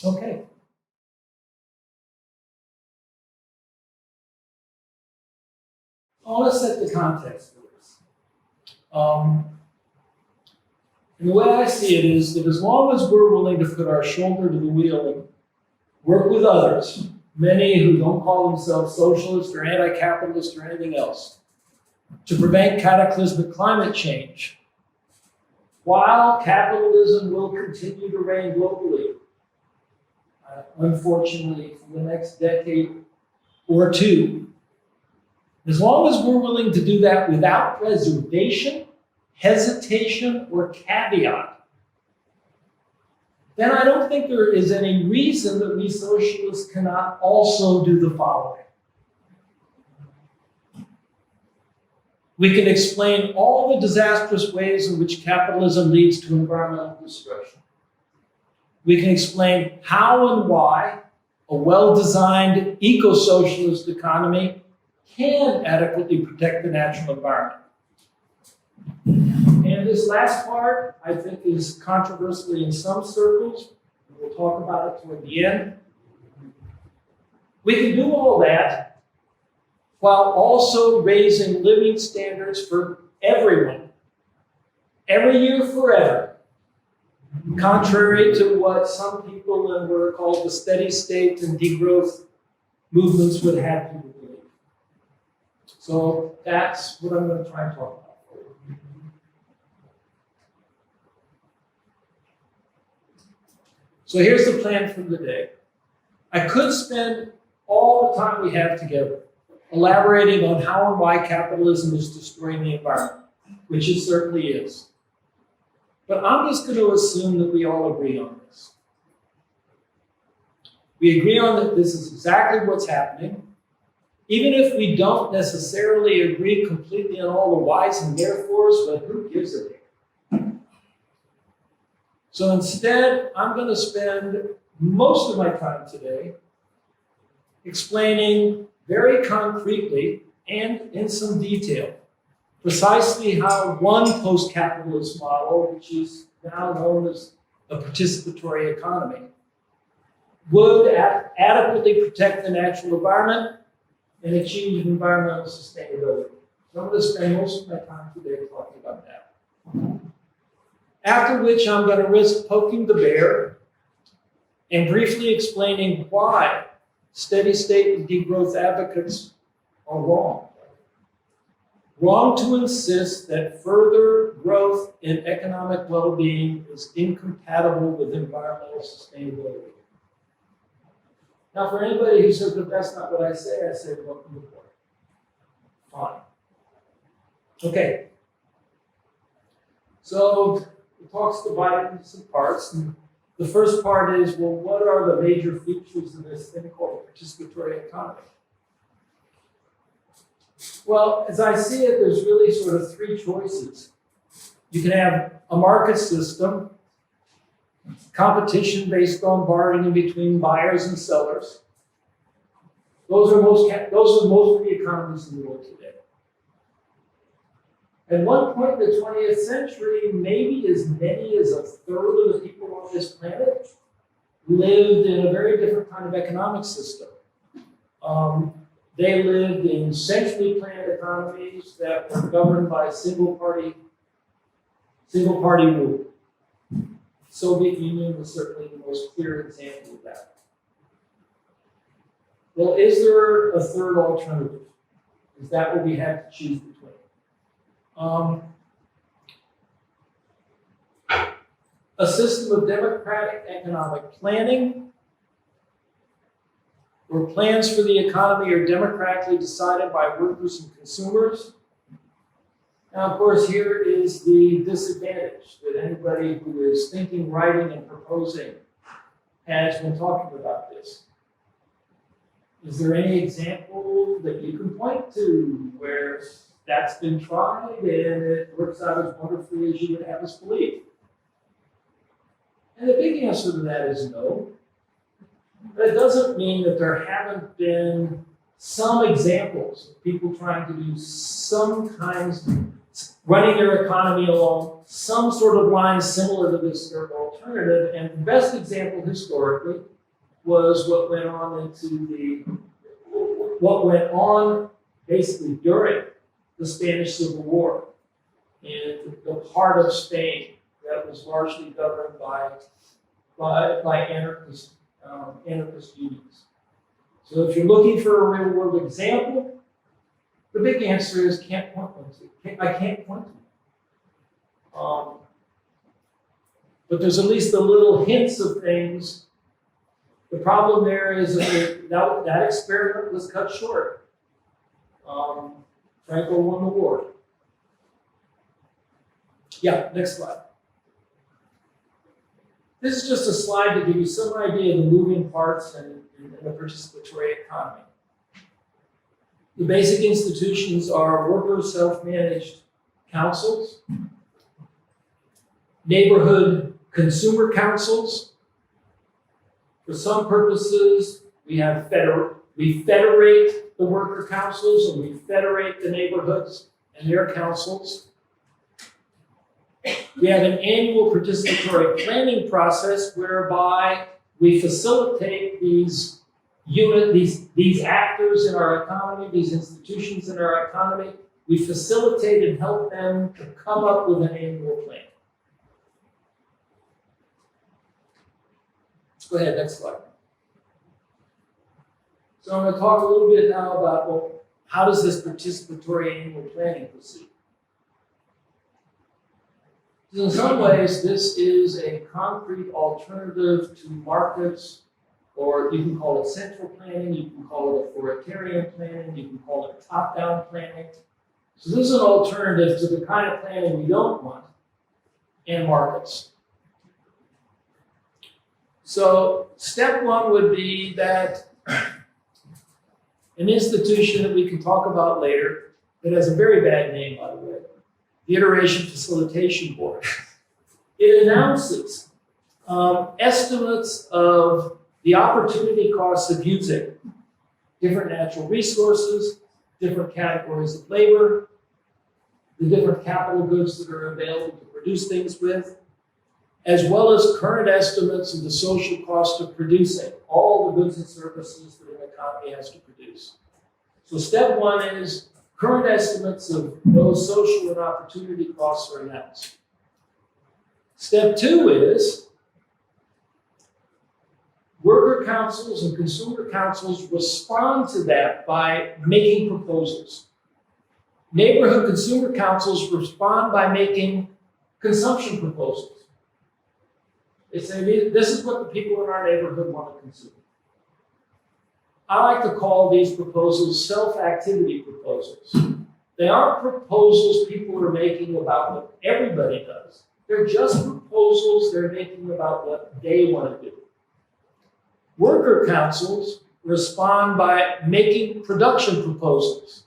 Okay. I want to set the context for this. And the way I see it is that as long as we're willing to put our shoulder to the wheel and work with others, many who don't call themselves socialist or anti-capitalist or anything else, to prevent cataclysmic climate change, while capitalism will continue to reign globally, unfortunately, for the next decade or two, as long as we're willing to do that without reservation, hesitation, or caveat, then I don't think there is any reason that we socialists cannot also do the following. We can explain all the disastrous ways in which capitalism leads to environmental destruction. We can explain how and why a well-designed eco-socialist economy can adequately protect the natural environment. And this last part, I think, is controversial in some circles. We'll talk about it toward the end. We can do all that while also raising living standards for everyone, every year forever, contrary to what some people in what are called the steady state and degrowth movements would have people believe. So that's what I'm going to try and talk about. So here's the plan for the day. I could spend all the time we have together elaborating on how and why capitalism is destroying the environment, which it certainly is. But I'm just going to assume that we all agree on this. We agree on that this is exactly what's happening, even if we don't necessarily agree completely on all the whys and therefores, but who gives a damn? So instead, I'm going to spend most of my time today explaining very concretely and in some detail precisely how one post-capitalist model, which is now known as a participatory economy, would adequately protect the natural environment and achieve environmental sustainability. So I'm going to spend most of my time today talking about that. After which I'm going to risk poking the bear and briefly explaining why steady state and degrowth advocates are wrong. Wrong to insist that further growth in economic well-being is incompatible with environmental sustainability. Now, for anybody who says that that's not what I say, welcome aboard. Fine. Okay. So the talk's divided into some parts. And the first part is, well, what are the major features of this thing called participatory economy? Well, as I see it, there's really sort of three choices. You can have a market system, competition based on bargaining between buyers and sellers. Those are most of the economies in the world today. At one point in the 20th century, maybe as many as a third of the people on this planet lived in a very different kind of economic system. They lived in centrally planned economies that were governed by single party rule. Soviet Union was certainly the most clear example of that. Well, is there a third alternative? Is that what we have to choose between? A system of democratic economic planning, where plans for the economy are democratically decided by workers and consumers. Now, of course, here is the disadvantage that anybody who is thinking, writing, and proposing has when talking about this. Is there any example that you can point to where that's been tried and it works out as wonderfully as you would have us believe? And the big answer to that is no. But it doesn't mean that there haven't been some examples of people trying to do some kinds running their economy along some sort of line similar to this third alternative. And the best example historically was what went on basically during the Spanish Civil War in the part of Spain that was largely governed by anarchist unions. So if you're looking for a real world example, the big answer is can't point to. I can't point to it. But there's at least the little hints of things. The problem there is that experiment was cut short. Franco won the war. Yeah, next slide. This is just a slide to give you some idea of the moving parts in the participatory economy. The basic institutions are worker self-managed councils, neighborhood consumer councils. For some purposes, we federate the worker councils and we federate the neighborhoods and their councils. We have an annual participatory planning process whereby we facilitate these actors in our economy, these institutions in our economy. We facilitate and help them to come up with an annual plan. Go ahead, next slide. So I'm going to talk a little bit now about, well, how does this participatory annual planning proceed? In some ways, this is a concrete alternative to markets, or you can call it central planning, you can call it authoritarian planning, you can call it top-down planning. So this is an alternative to the kind of planning we don't want in markets. So step one would be that an institution that we can talk about later, that has a very bad name, by the way, the Iteration Facilitation Board. It announces estimates of the opportunity costs of using different natural resources, different categories of labor, the different capital goods that are available to produce things with, as well as current estimates of the social cost of producing all the goods and services that an economy has to produce. So step one is current estimates of those social and opportunity costs are announced. Step two is worker councils and consumer councils respond to that by making proposals. Neighborhood consumer councils respond by making consumption proposals. They say, this is what the people in our neighborhood want to consume. I like to call these proposals self-activity proposals. They aren't proposals people are making about what everybody does. They're just proposals they're making about what they want to do. Worker councils respond by making production proposals.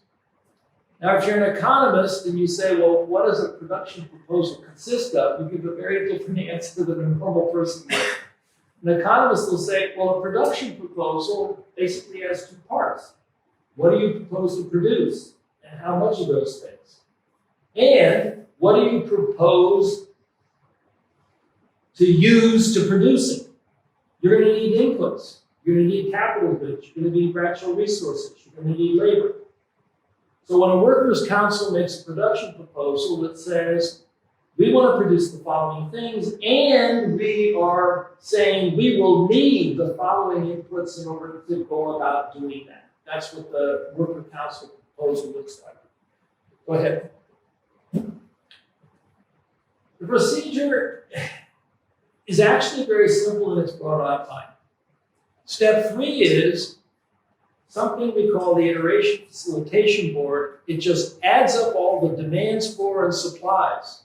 Now, if you're an economist and you say, well, what does a production proposal consist of? You give a very different answer than a normal person would. An economist will say, well, a production proposal basically has two parts. What do you propose to produce? And how much of those things? And what do you propose to use to produce it? You're going to need inputs. You're going to need capital goods. You're going to need natural resources. You're going to need labor. So when a workers' council makes a production proposal that says, we want to produce the following things, and we are saying we will need the following inputs in order to go about doing that. That's what the worker council proposal looks like. Go ahead. The procedure is actually very simple in its broad outline. Step three is something we call the Iteration Facilitation Board. It just adds up all the demands for and supplies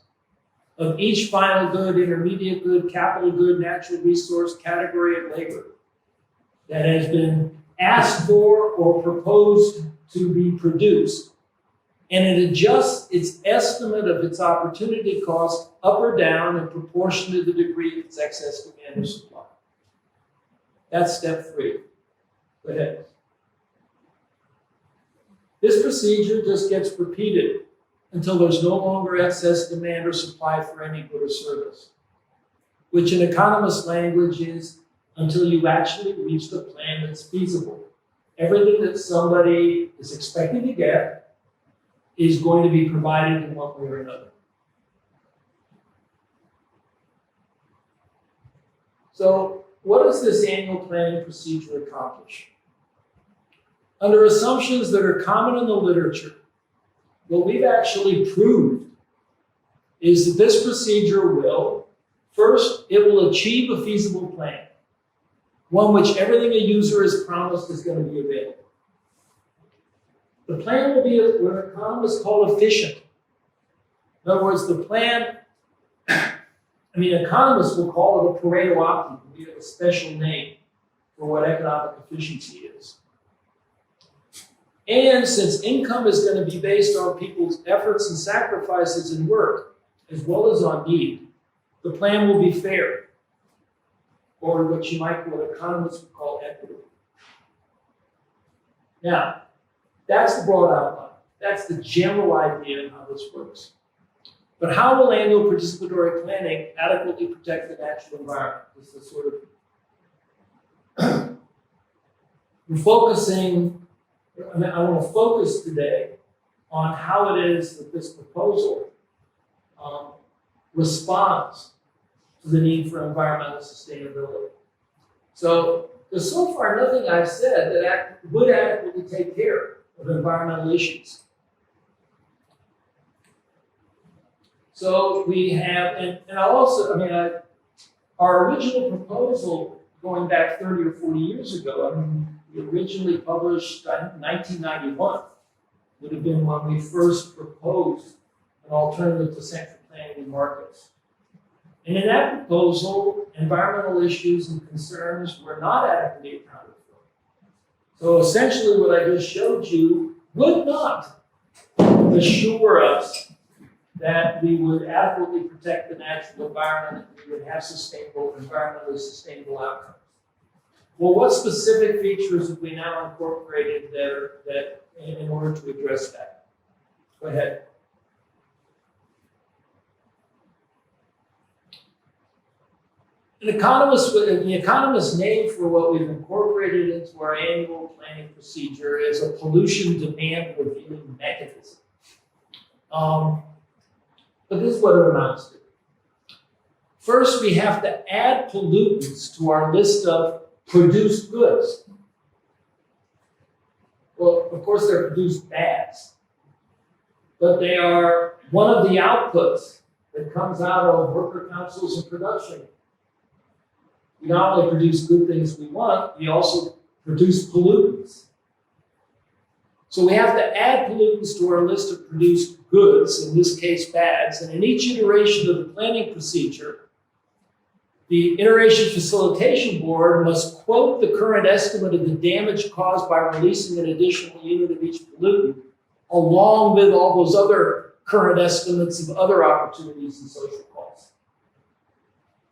of each final good, intermediate good, capital good, natural resource, category of labor that has been asked for or proposed to be produced. And it adjusts its estimate of its opportunity cost up or down in proportion to the degree of its excess demand or supply. That's step three. Go ahead. This procedure just gets repeated until there's no longer excess demand or supply for any good or service, which in economist language is until you actually reach the plan that's feasible. Everything that somebody is expecting to get is going to be provided in one way or another. So what does this annual planning procedure accomplish? Under assumptions that are common in the literature, what we've actually proved is that this procedure will, first, it will achieve a feasible plan, one which everything a user is promised is going to be available. The plan will be what economists call efficient. In other words, the plan, economists will call it a Pareto optimum. We have a special name for what economic efficiency is. And since income is going to be based on people's efforts and sacrifices and work, as well as on need, the plan will be fair, or what you might, what economists would call equitable. Now, that's the broad outline. That's the general idea of how this works. But how will annual participatory planning adequately protect the natural environment? This is sort of, we're focusing, I want to focus today on how it is that this proposal responds to the need for environmental sustainability. So, there's so far nothing I've said that would adequately take care of environmental issues. So we have, and I'll also, our original proposal going back 30 or 40 years ago, we originally published, I think, 1991, would have been when we first proposed an alternative to central planning and markets. And in that proposal, environmental issues and concerns were not adequately accounted for. So essentially what I just showed you would not assure us that we would adequately protect the natural environment and we would have sustainable, environmentally sustainable outcomes. Well, what specific features have we now incorporated there that in order to address that? Go ahead. The economist's name for what we've incorporated into our annual planning procedure is a pollution demand reviewing mechanism. But this is what it amounts to. First, we have to add pollutants to our list of produced goods. Well, of course, they're produced bads, but they are one of the outputs that comes out of worker councils and production. We not only produce good things we want, we also produce pollutants. So we have to add pollutants to our list of produced goods, in this case bads, and in each iteration of the planning procedure, the Iteration Facilitation Board must quote the current estimate of the damage caused by releasing an additional unit of each pollutant, along with all those other current estimates of other opportunities and social costs.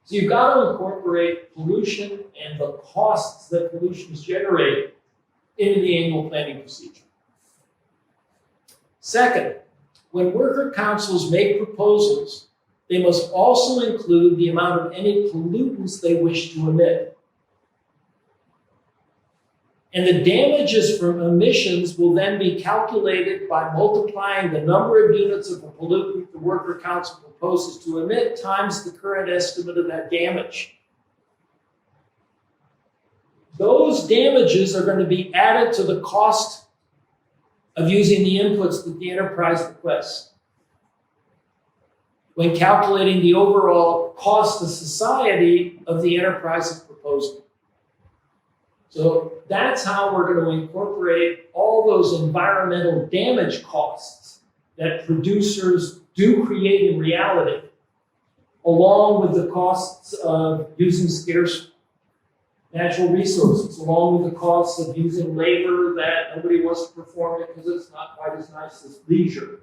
So you've got to incorporate pollution and the costs that pollutions generate into the annual planning procedure. Second, when worker councils make proposals, they must also include the amount of any pollutants they wish to emit. And the damages from emissions will then be calculated by multiplying the number of units of a pollutant the worker council proposes to emit times the current estimate of that damage. Those damages are going to be added to the cost of using the inputs that the enterprise requests when calculating the overall cost to society of the enterprise's proposal. So that's how we're going to incorporate all those environmental damage costs that producers do create in reality, along with the costs of using scarce natural resources, along with the costs of using labor that nobody wants to perform because it's not quite as nice as leisure.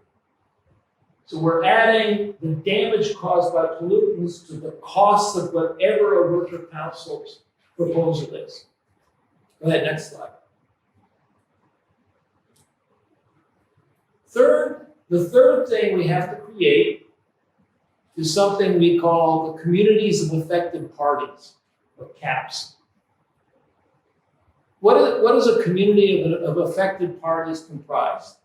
So we're adding the damage caused by pollutants to the cost of whatever a worker council's proposal is. Go ahead, next slide. Third, The third thing we have to create is something we call the communities of affected parties, or CAPs. What is a community of affected parties comprised?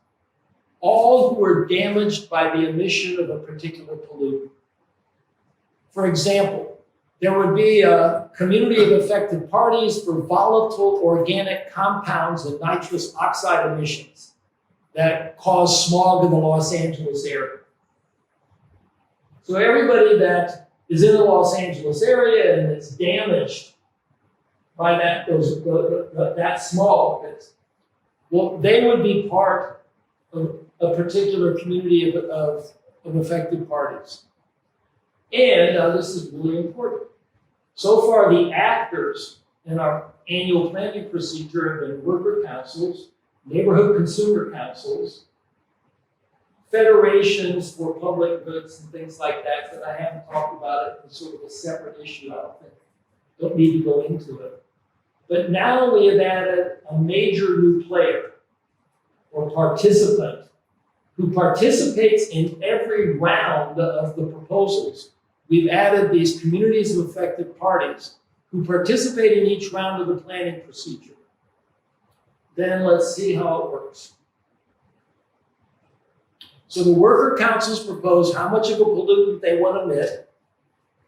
All who are damaged by the emission of a particular pollutant. For example, there would be a community of affected parties for volatile organic compounds and nitrous oxide emissions that cause smog in the Los Angeles area. So everybody that is in the Los Angeles area and is damaged by that smog, well, they would be part of a particular community of affected parties. And this is really important. So far, the actors in our annual planning procedure have been worker councils, neighborhood consumer councils, federations for public goods and things like that, I haven't talked about it. It's sort of a separate issue. Don't need to go into it. But now we have added a major new player or participant who participates in every round of the proposals. We've added these communities of affected parties who participate in each round of the planning procedure. Then let's see how it works. So the worker councils propose how much of a pollutant they want to emit,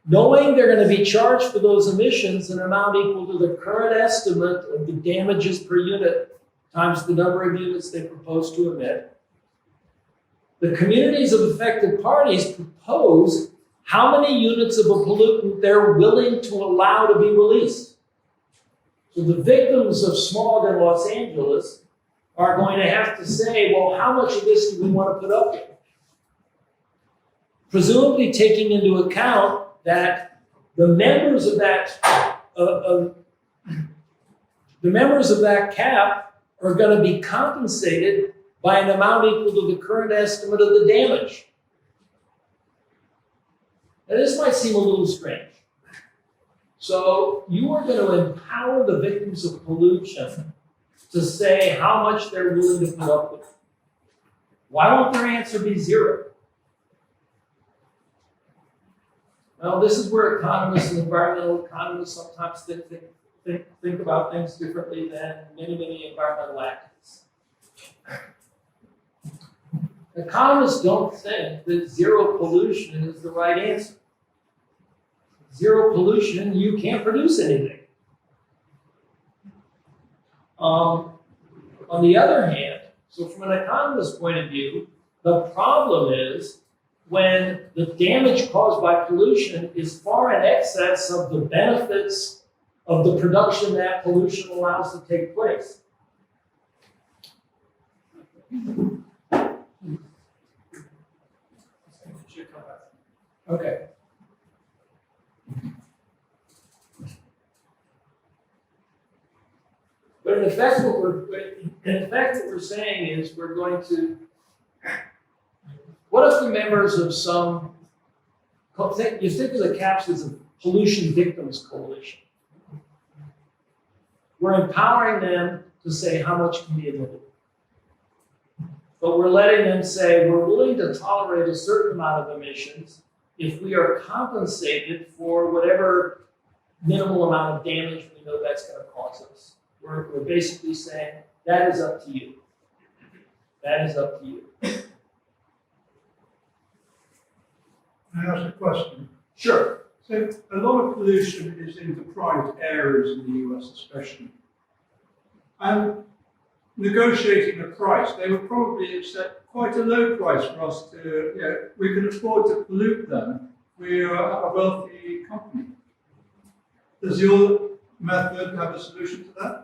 knowing they're going to be charged for those emissions an amount equal to the current estimate of the damages per unit times the number of units they propose to emit. The communities of affected parties propose how many units of a pollutant they're willing to allow to be released. So the victims of smog in Los Angeles are going to have to say, well, how much of this do we want to put up with? Presumably taking into account that the members of that cap are going to be compensated by an amount equal to the current estimate of the damage. Now, this might seem a little strange. So you are going to empower the victims of pollution to say how much they're willing to put up with. Why won't their answer be zero? Well, this is where economists and environmental economists sometimes think about things differently than many environmental activists. Economists don't think that zero pollution is the right answer. Zero pollution, you can't produce anything. On the other hand, so from an economist's point of view, the problem is when the damage caused by pollution is far in excess of the benefits of the production that pollution allows to take place. Okay. But in effect, what we're saying is we're going to. What if the members of some? You think of the CAPS as a pollution victims coalition. We're empowering them to say how much can be emitted. But we're letting them say we're willing to tolerate a certain amount of emissions if we are compensated for whatever minimal amount of damage we know that's going to cause us. We're basically saying that is up to you. That is up to you. Can I ask a question? Sure. So a lot of pollution is in deprived areas in the US especially. And negotiating a price, they would probably accept quite a low price for us to, we can afford to pollute them. We are a wealthy company. Does your method have a solution to that?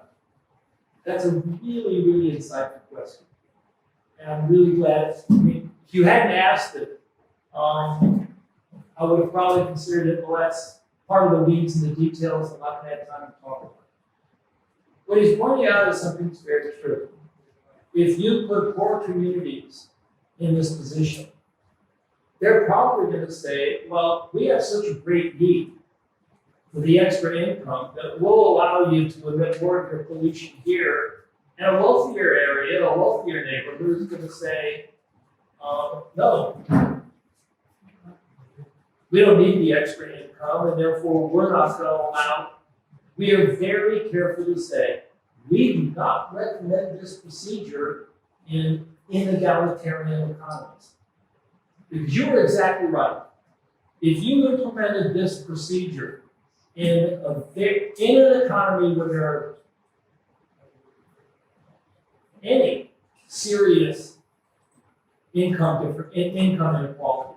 That's a really insightful question. And I'm really glad, if you hadn't asked it, I would have probably considered it, well, that's part of the weeds and the details. I'm not going to have time to talk about it. What he's pointing out is something that's very true. If you put poor communities in this position, they're probably going to say, well, we have such a great need for the extra income that will allow you to emit more of your pollution here. And a wealthier area, a wealthier neighborhood is going to say, No. We don't need the extra income, and therefore we're not going to allow. We are very careful to say, we do not recommend this procedure in egalitarian economies. Because you were exactly right. If you implemented this procedure in an economy where there are any serious income inequality,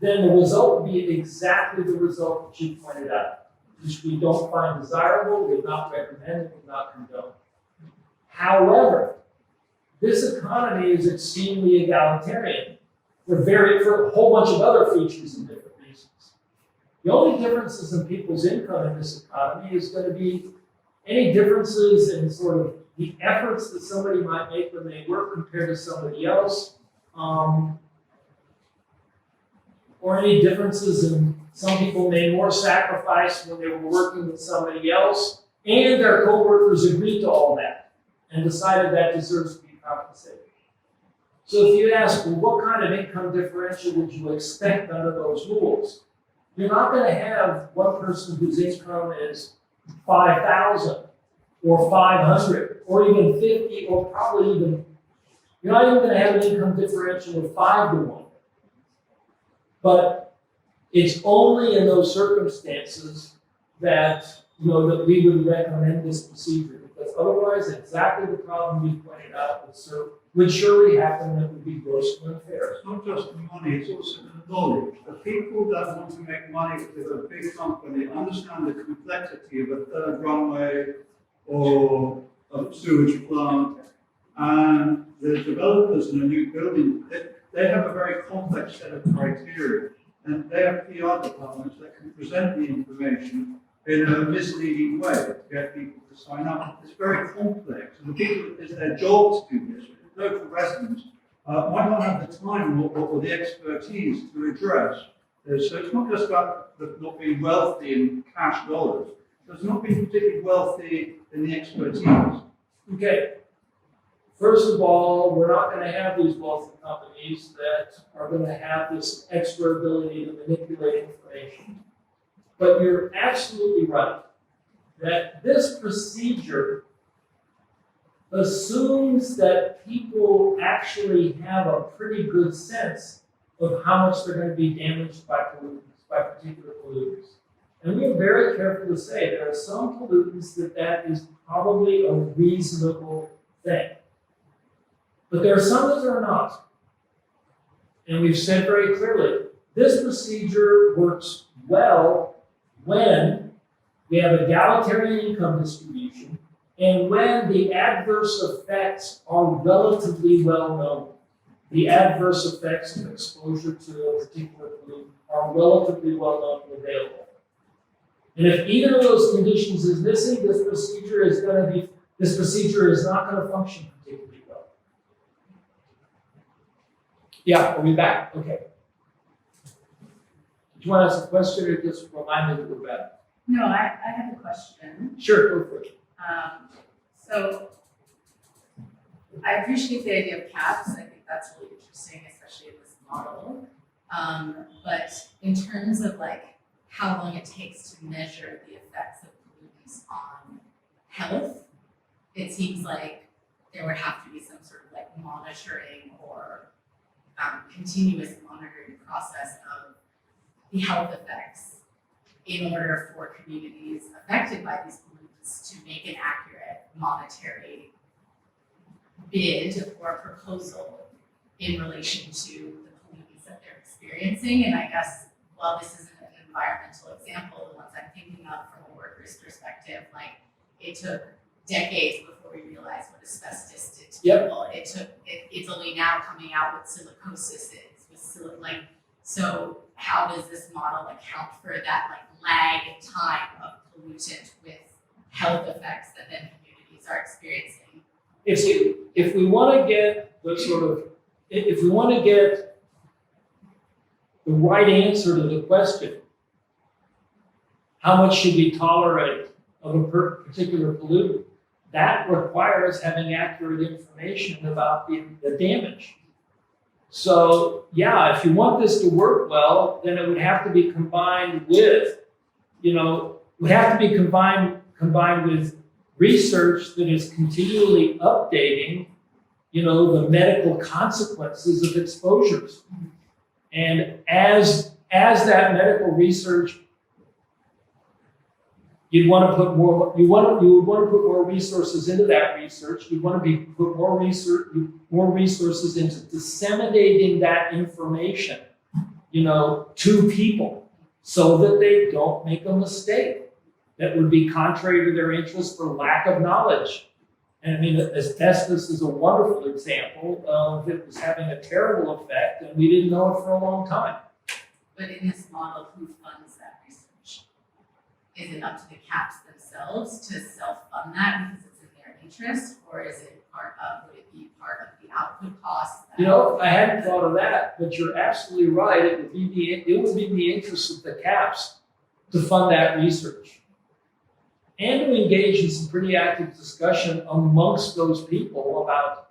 then the result would be exactly the result that you pointed out, which we don't find desirable, we not recommend, we not condone. However, this economy is extremely egalitarian for a whole bunch of other features and different reasons. The only differences in people's income in this economy is going to be any differences in sort of the efforts that somebody might make when they work compared to somebody else, or any differences in some people made more sacrifice when they were working with somebody else, and their coworkers agreed to all that and decided that deserves to be compensated. So if you ask, well, what kind of income differential would you expect under those rules? You're not going to have one person whose income is 5,000 or 500 or even 50 or probably even, you're not even going to have an income differential of 5 to 1. But it's only in those circumstances that, that we would recommend this procedure, because otherwise exactly the problem you pointed out would surely happen that would be grossly unfair. It's not just the money, it's also the knowledge. The people that want to make money with a big company understand the complexity of a third runway or a sewage plant, and the developers in a new building, they have a very complex set of criteria, and they have PR departments that can present the information in a misleading way to get people to sign up. It's very complex, and the people, it's their job to do this. Local residents might not have the time or the expertise to address this. So it's not just about not being wealthy in cash dollars, it's not being particularly wealthy in the expertise. Okay. First of all, we're not going to have these wealthy companies that are going to have this extra ability to manipulate information. But you're absolutely right that this procedure assumes that people actually have a pretty good sense of how much they're going to be damaged by pollutants, by particular pollutants. And we are very careful to say there are some pollutants that is probably a reasonable thing. But there are some that are not. And we've said very clearly, this procedure works well when we have egalitarian income distribution and when the adverse effects are relatively well known. The adverse effects of exposure to a particular pollutant are relatively well known and available. And if either of those conditions is missing, this procedure is not going to function particularly well. Yeah, are we back? Okay. Do you want to ask a question or just remind me that we're back? No, I have a question. Sure, go for it. So I appreciate the idea of caps. I think that's really interesting, especially in this model. But in terms of how long it takes to measure the effects of pollutants on health, it seems like there would have to be some sort of monitoring or continuous monitoring process of the health effects in order for communities affected by these pollutants to make an accurate monetary bid or proposal in relation to the pollutants that they're experiencing. And I guess, while this isn't an environmental example, the ones I'm thinking of from a worker's perspective, it took decades before we realized what asbestos did to people. It's only now coming out what silicosis is, so how does this model account for that lag time of pollutant with health effects that then communities are experiencing? If we want to get the right answer to the question, how much should we tolerate of a particular pollutant, that requires having accurate information about the damage. So yeah, if you want this to work well, then it would have to be combined with, would have to be combined with research that is continually updating, the medical consequences of exposures. And as that medical research, you would want to put more resources into that research. You'd want to put more resources into disseminating that information, to people so that they don't make a mistake that would be contrary to their interests for lack of knowledge. And I mean, asbestos is a wonderful example of it was having a terrible effect, and we didn't know it for a long time. But in this model, who funds that research? Is it up to the CAPs themselves to self-fund that because it's in their interest, or is it would it be part of the output costs? I hadn't thought of that, but you're absolutely right. It would be in the interest of the CAPs to fund that research and to engage in some pretty active discussion amongst those people about,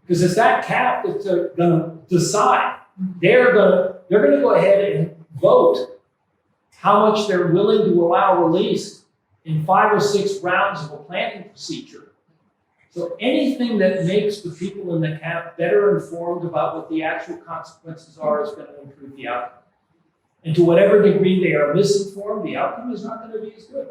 because it's that CAP that's going to decide. They're going to go ahead and vote how much they're willing to allow released in 5 or 6 rounds of a planning procedure. So anything that makes the people in the CAP better informed about what the actual consequences are is going to improve the outcome. And to whatever degree they are misinformed, the outcome is not going to be as good.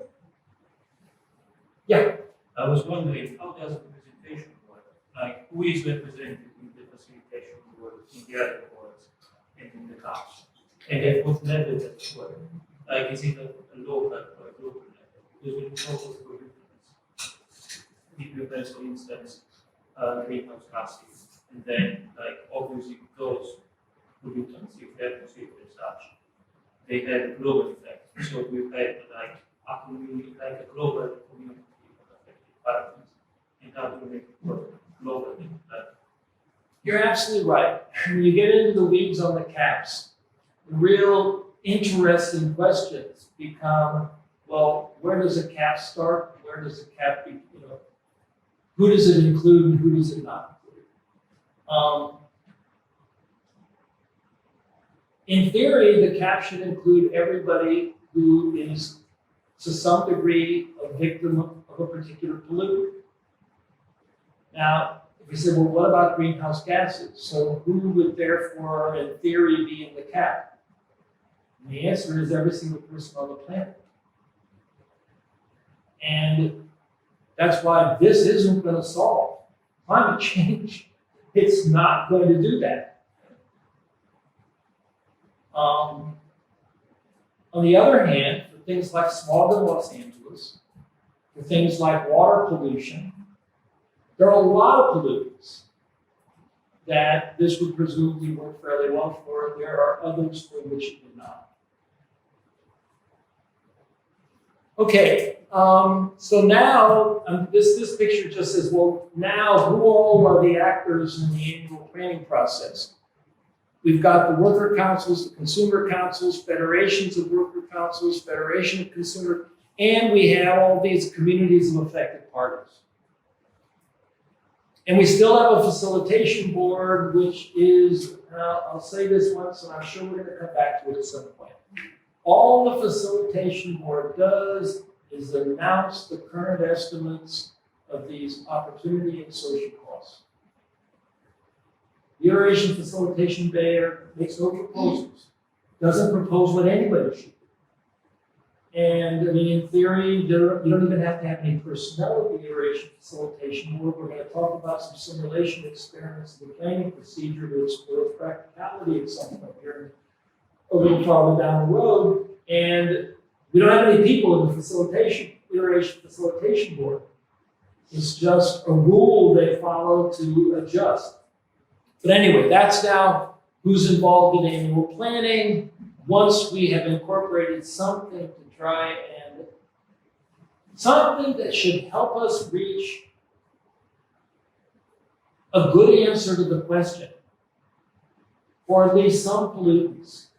Yeah? I was wondering, how does representation work? Like, who is represented in the facilitation board, in the other boards, and in the CAPs? And at what level does it work? Like, is it a local or a global level? Because we know for instance, if you have, for instance, greenhouse gases, and then, like, obviously those pollutants, if they're considered as such, they have a global effect. So we've had, like, a global community of affected parties, and how to make it work globally. You're absolutely right. When you get into the weeds on the CAPs, the real interesting questions become, well, where does a CAP start? Where does a CAP be, who does it include and who does it not include? In theory, the CAP should include everybody who is, to some degree, a victim of a particular pollutant. Now, if we say, well, what about greenhouse gases? So who would therefore, in theory, be in the CAP? And the answer is every single person on the planet. And that's why this isn't going to solve climate change. It's not going to do that. On the other hand, for things like smog in Los Angeles, for things like water pollution, there are a lot of pollutants that this would presumably work fairly well for. There are others for which it would not. Okay, so now this picture just says, well, now who all are the actors in the annual planning process? We've got the worker councils, the consumer councils, federations of worker councils, federation of consumer, and we have all these communities of affected parties. And we still have a facilitation board, which is, I'll say this once, and I'm sure we're going to come back to it at some point. All the facilitation board does is announce the current estimates of these opportunity and social costs. The Iteration Facilitation Board makes no proposals, doesn't propose what anybody should do. And I mean, in theory, you don't even have to have any personnel at the Iteration Facilitation Board. We're going to talk about some simulation experiments in the planning procedure to explore practicality at some point here, a little farther down the road. And we don't have any people in the Iteration Facilitation Board. It's just a rule they follow to adjust. But anyway, that's now who's involved in annual planning. Once we have incorporated something to try and, something that should help us reach a good answer to the question, or at least some pollutants.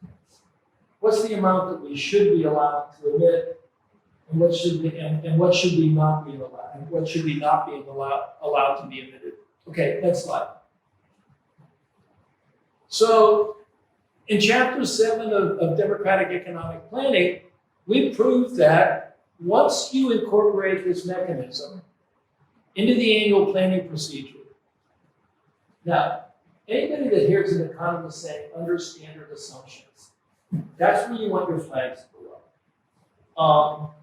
What's the amount that we should be allowed to emit, and what should we not be allowed, and what should we not be allowed to be emitted? Okay, next slide. So in chapter 7 of democratic economic planning, we proved that once you incorporate this mechanism into the annual planning procedure, now, anybody that hears an economist saying under standard assumptions, that's where you want your flags to go up.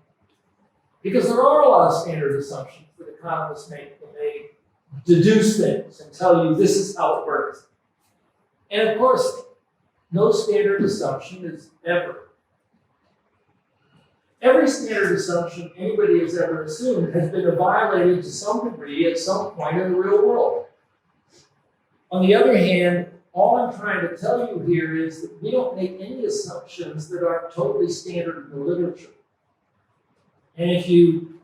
Because there are a lot of standard assumptions that economists make when they deduce things and tell you this is how it works. And of course, no standard assumption is ever. Every standard assumption anybody has ever assumed has been violated to some degree at some point in the real world. On the other hand, all I'm trying to tell you here is that we don't make any assumptions that aren't totally standard in the literature. And if you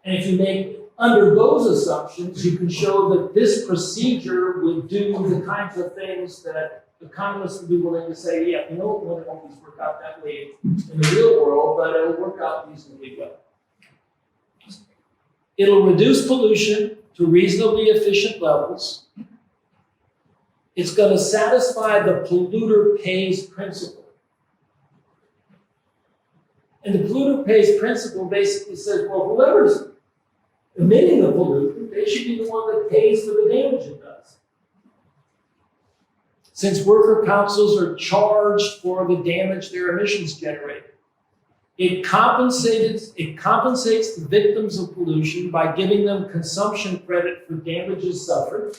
make under those assumptions, you can show that this procedure would do the kinds of things that economists would be willing to say, yeah, we know it won't always work out that way in the real world, but it'll work out reasonably well. It'll reduce pollution to reasonably efficient levels. It's going to satisfy the polluter pays principle. And the polluter pays principle basically says, well, whoever's emitting the pollutant, they should be the one that pays for the damage it does. Since worker councils are charged for the damage their emissions generate, it compensates the victims of pollution by giving them consumption credit for damages suffered.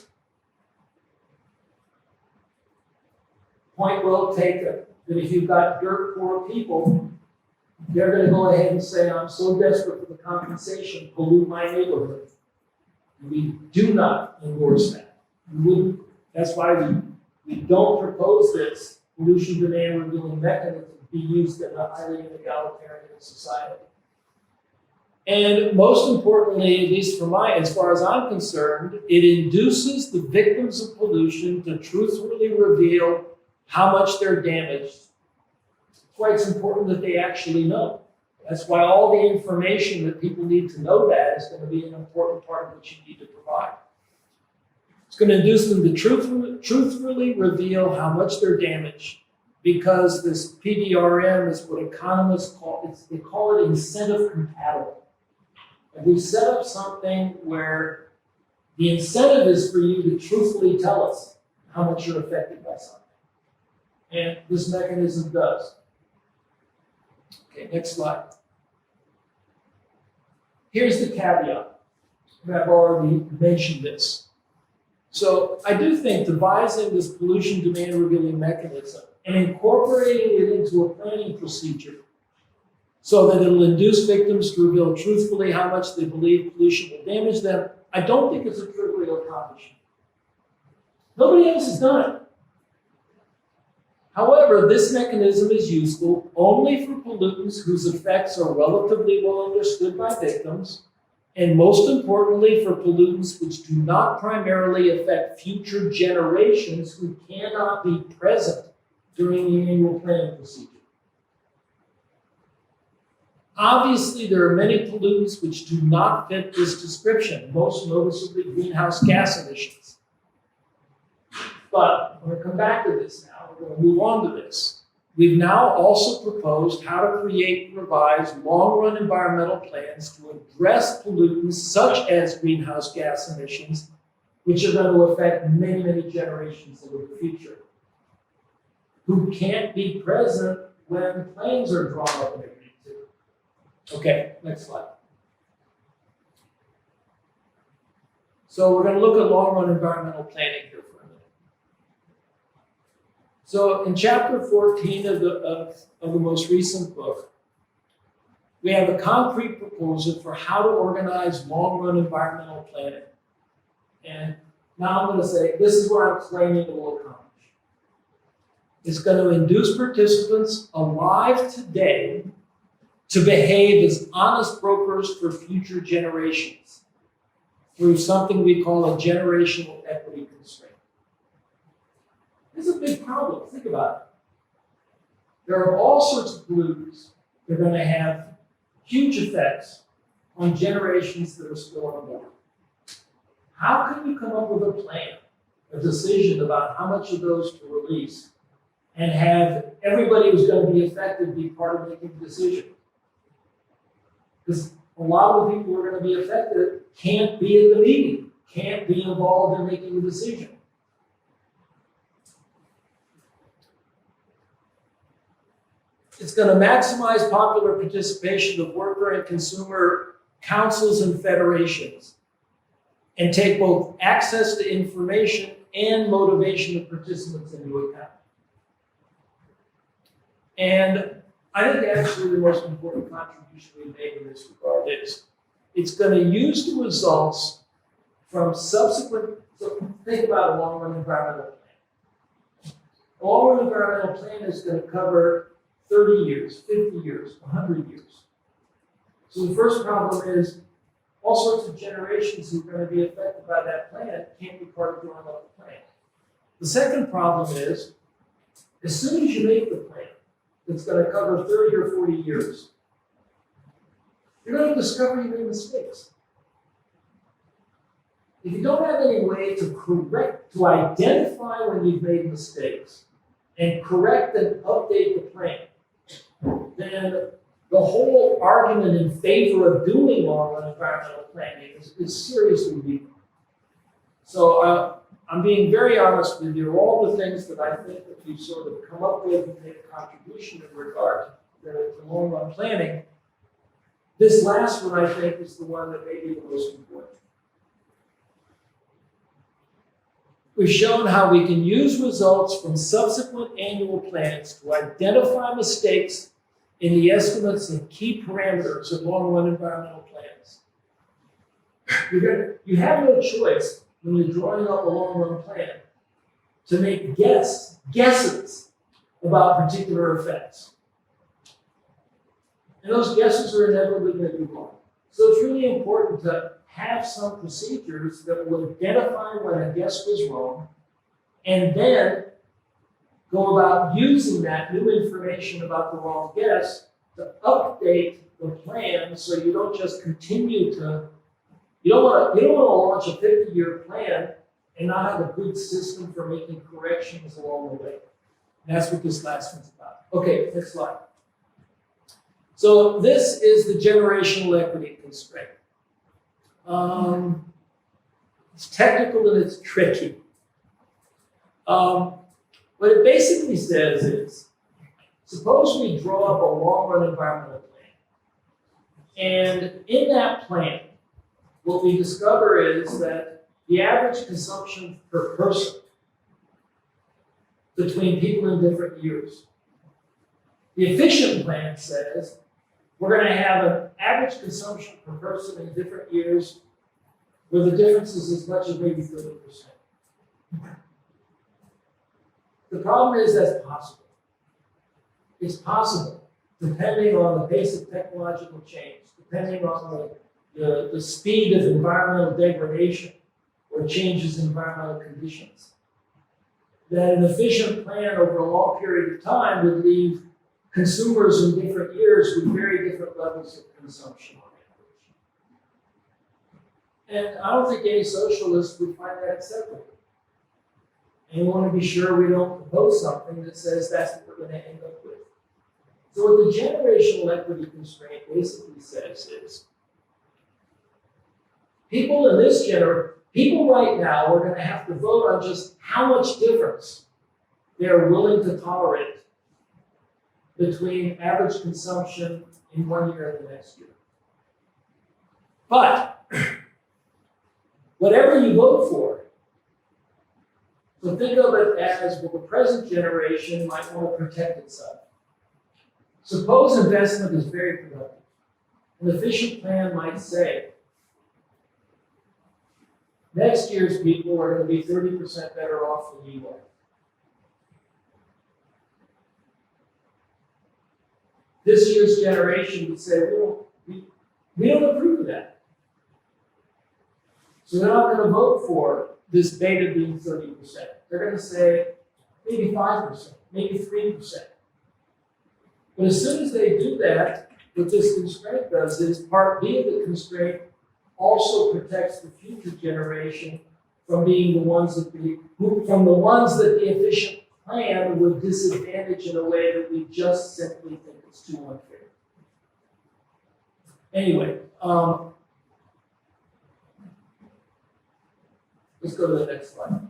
Point well taken, that if you've got dirt poor people, they're going to go ahead and say, I'm so desperate for the compensation, pollute my neighborhood. We do not endorse that. That's why we don't propose this pollution demand revealing mechanism to be used in a highly egalitarian society. And most importantly, at least as far as I'm concerned, it induces the victims of pollution to truthfully reveal how much they're damaged. That's why it's important that they actually know. That's why all the information that people need to know that is going to be an important part of what you need to provide. It's going to induce them to truthfully reveal how much they're damaged, because this PDRM is what economists they call it incentive compatible. And we set up something where the incentive is for you to truthfully tell us how much you're affected by something. And this mechanism does. Okay, next slide. Here's the caveat. I've already mentioned this. So I do think devising this pollution demand revealing mechanism and incorporating it into a planning procedure so that it'll induce victims to reveal truthfully how much they believe pollution will damage them, I don't think it's a trivial accomplishment. Nobody else has done it. However, this mechanism is useful only for pollutants whose effects are relatively well understood by victims, and most importantly for pollutants which do not primarily affect future generations who cannot be present during the annual planning procedure. Obviously, there are many pollutants which do not fit this description, most noticeably greenhouse gas emissions. But I'm going to come back to this now. We're going to move on to this. We've now also proposed how to create and revise long-run environmental plans to address pollutants such as greenhouse gas emissions, which are going to affect many, many generations into the future, who can't be present when plans are drawn up and agreed to. Okay, next slide. So we're going to look at long-run environmental planning here for a minute. So in chapter 14 of the most recent book, we have a concrete proposal for how to organize long-run environmental planning. And now I'm going to say, this is what I'm claiming it will accomplish. It's going to induce participants alive today to behave as honest brokers for future generations through something we call a generational equity constraint. This is a big problem. Think about it. There are all sorts of pollutants that are going to have huge effects on generations that are still unborn. How can you come up with a plan a decision about how much of those to release and have everybody who's going to be affected be part of making the decision. Because a lot of the people who are going to be affected can't be in the meeting, can't be involved in making the decision. It's going to maximize popular participation of worker and consumer councils and federations and take both access to information and motivation of participants into account. And I think actually the most important contribution we make in this regard is it's going to use the results from subsequent, so think about a long-run environmental plan. A long-run environmental plan is going to cover 30 years, 50 years, 100 years. So the first problem is all sorts of generations who are going to be affected by that plan can't be part of drawing up the plan. The second problem is, as soon as you make the plan, it's going to cover 30 or 40 years, you're going to discover you made mistakes. If you don't have any way to identify when you've made mistakes and correct and update the plan, then the whole argument in favor of doing long-run environmental planning is seriously weak. So I'm being very honest with you. All the things that I think that you sort of come up with and make a contribution in regard to long-run planning, this last one I think is the one that may be the most important. We've shown how we can use results from subsequent annual plans to identify mistakes in the estimates and key parameters of long-run environmental plans. You have no choice when you're drawing up a long-run plan to make guesses about particular effects. And those guesses are inevitably going to be wrong. So it's really important to have some procedures that will identify when a guess was wrong and then go about using that new information about the wrong guess to update the plan so you don't just continue to, you don't want to launch a 50-year plan and not have a good system for making corrections along the way. And that's what this last one's about. Okay, next slide. So this is the generational equity constraint. It's technical and it's tricky. What it basically says is, suppose we draw up a long-run environmental plan. And in that plan, what we discover is that the average consumption per person between people in different years. The efficient plan says we're going to have an average consumption per person in different years where the difference is as much as maybe 30%. The problem is that's possible. It's possible, depending on the pace of technological change, depending on the speed of environmental degradation or changes in environmental conditions, that an efficient plan over a long period of time would leave consumers in different years with very different levels of consumption on average. And I don't think any socialist would find that acceptable. And we want to be sure we don't propose something that says that's what we're going to end up with. So what the generational equity constraint basically says is, people right now are going to have to vote on just how much difference they're willing to tolerate between average consumption in 1 year and the next year. But whatever you vote for, so think of it as, well, the present generation might want to protect itself. Suppose investment is very productive. An efficient plan might say, next year's people are going to be 30% better off than you are. This year's generation would say, well, we don't approve of that. So they're not going to vote for this beta being 30%. They're going to say maybe 5%, maybe 3%. But as soon as they do that, what this constraint does is part B of the constraint also protects the future generation from being the ones that the efficient plan would disadvantage in a way that we just simply think it's too unfair. Anyway, let's go to the next slide.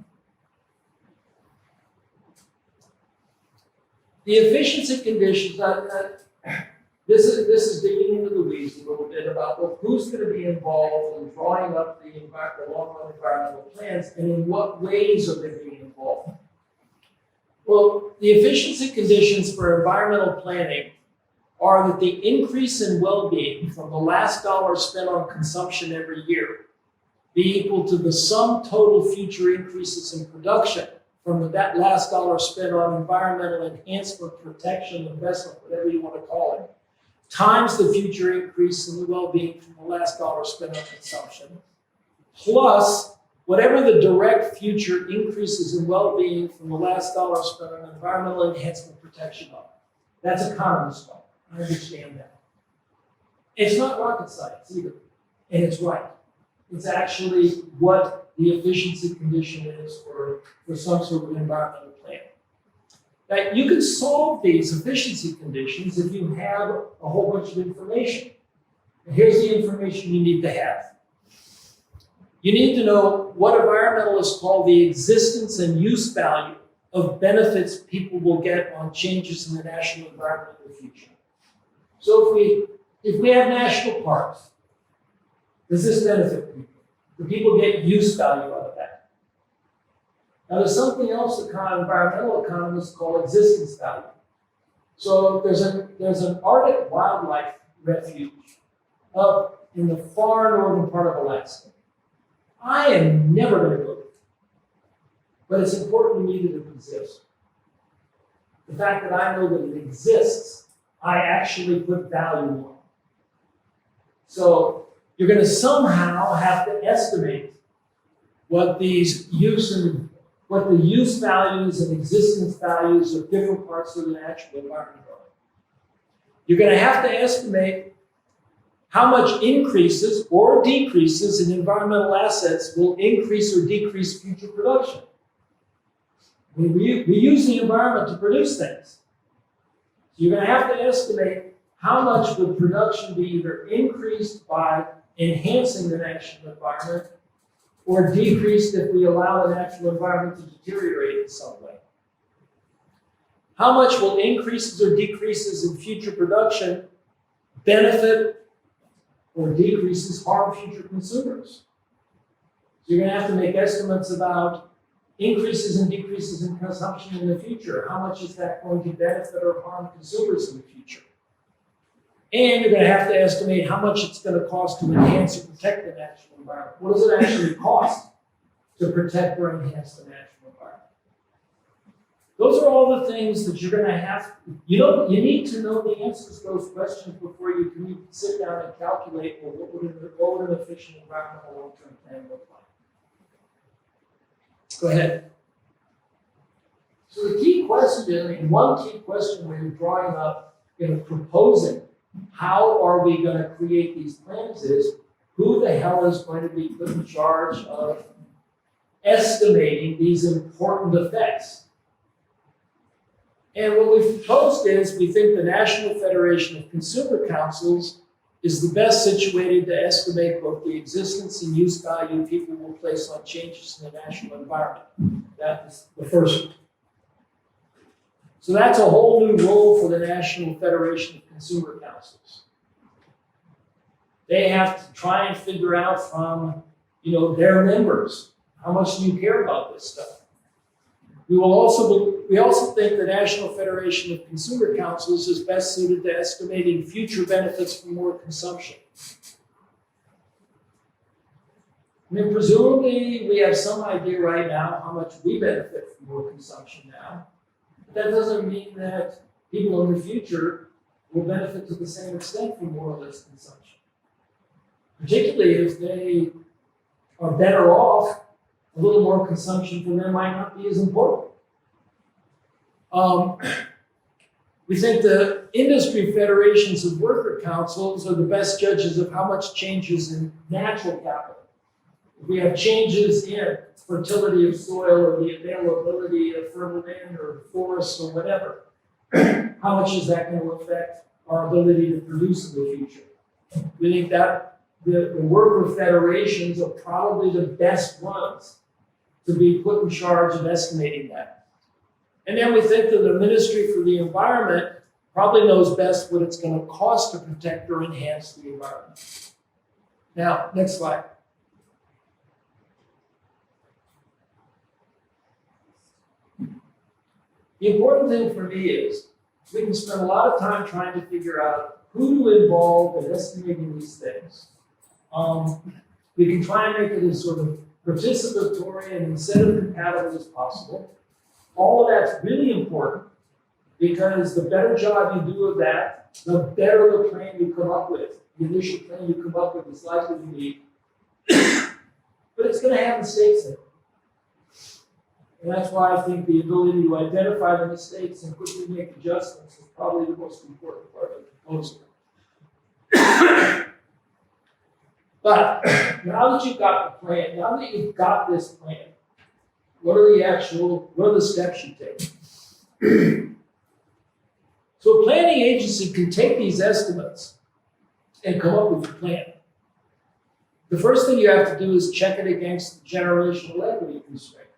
The efficiency conditions, this is digging into the weeds a little bit about, well, who's going to be involved in drawing up the long-run environmental plans, and in what ways are they being involved? Well, the efficiency conditions for environmental planning are that the increase in well-being from the last dollar spent on consumption every year be equal to the sum total future increases in production from that last dollar spent on environmental enhancement, protection, investment, whatever you want to call it, times the future increase in the well-being from the last dollar spent on consumption, plus whatever the direct future increases in well-being from the last dollar spent on environmental enhancement protection are. That's economist talk. I understand that. It's not rocket science either, and it's right. It's actually what the efficiency condition is for some sort of environmental plan. Now, you can solve these efficiency conditions if you have a whole bunch of information. And here's the information you need to have. You need to know what environmentalists call the existence and use value of benefits people will get on changes in the national environment in the future. So if we have national parks, does this benefit people? Do people get use value out of that? Now there's something else that environmental economists call existence value. So there's an Arctic wildlife refuge up in the far northern part of Alaska. I am never going to go there, but it's important to me that it exists. The fact that I know that it exists, I actually put value on. So you're going to somehow have to estimate what the use values and existence values of different parts of the natural environment are. You're going to have to estimate how much increases or decreases in environmental assets will increase or decrease future production. We use the environment to produce things. So you're going to have to estimate how much would production be either increased by enhancing the natural environment or decreased if we allow the natural environment to deteriorate in some way. How much will increases or decreases in future production benefit or decreases harm future consumers? So you're going to have to make estimates about increases and decreases in consumption in the future. How much is that going to benefit or harm consumers in the future? And you're going to have to estimate how much it's going to cost to enhance or protect the natural environment. What does it actually cost to protect or enhance the natural environment? Those are all the things that you're going to have. You need to know the answers to those questions before you can even sit down and calculate, well, what would an efficient environmental long-term plan look like? Go ahead. So the key question, one key question when you're drawing up, proposing how are we going to create these plans is, who the hell is going to be put in charge of estimating these important effects? And what we've proposed is, we think the National Federation of Consumer Councils is the best situated to estimate both the existence and use value people will place on changes in the national environment. That is the first one. So that's a whole new role for the National Federation of Consumer Councils. They have to try and figure out from, their members, how much do you care about this stuff? We also think the National Federation of Consumer Councils is best suited to estimating future benefits from more consumption. Presumably we have some idea right now how much we benefit from more consumption now. But that doesn't mean that people in the future will benefit to the same extent from more or less consumption. Particularly if they are better off, a little more consumption for them might not be as important. We think the industry federations of worker councils are the best judges of how much changes in natural capital if we have changes in fertility of soil or the availability of fertile land or forests or whatever, how much is that going to affect our ability to produce in the future? We think that the worker federations are probably the best ones to be put in charge of estimating that. And then we think that the Ministry for the Environment probably knows best what it's going to cost to protect or enhance the environment. Now, next slide. The important thing for me is we can spend a lot of time trying to figure out who to involve in estimating these things. We can try and make it as sort of participatory and incentive compatible as possible. All of that's really important because the better job you do of that, the better the plan you come up with. The initial plan you come up with is likely to be, but it's going to have mistakes in it. And that's why I think the ability to identify the mistakes and quickly make adjustments is probably the most important part of the proposal. But now that you've got the plan, now that you've got this plan, what are the steps you take? So a planning agency can take these estimates and come up with a plan. The first thing you have to do is check it against the generational equity constraint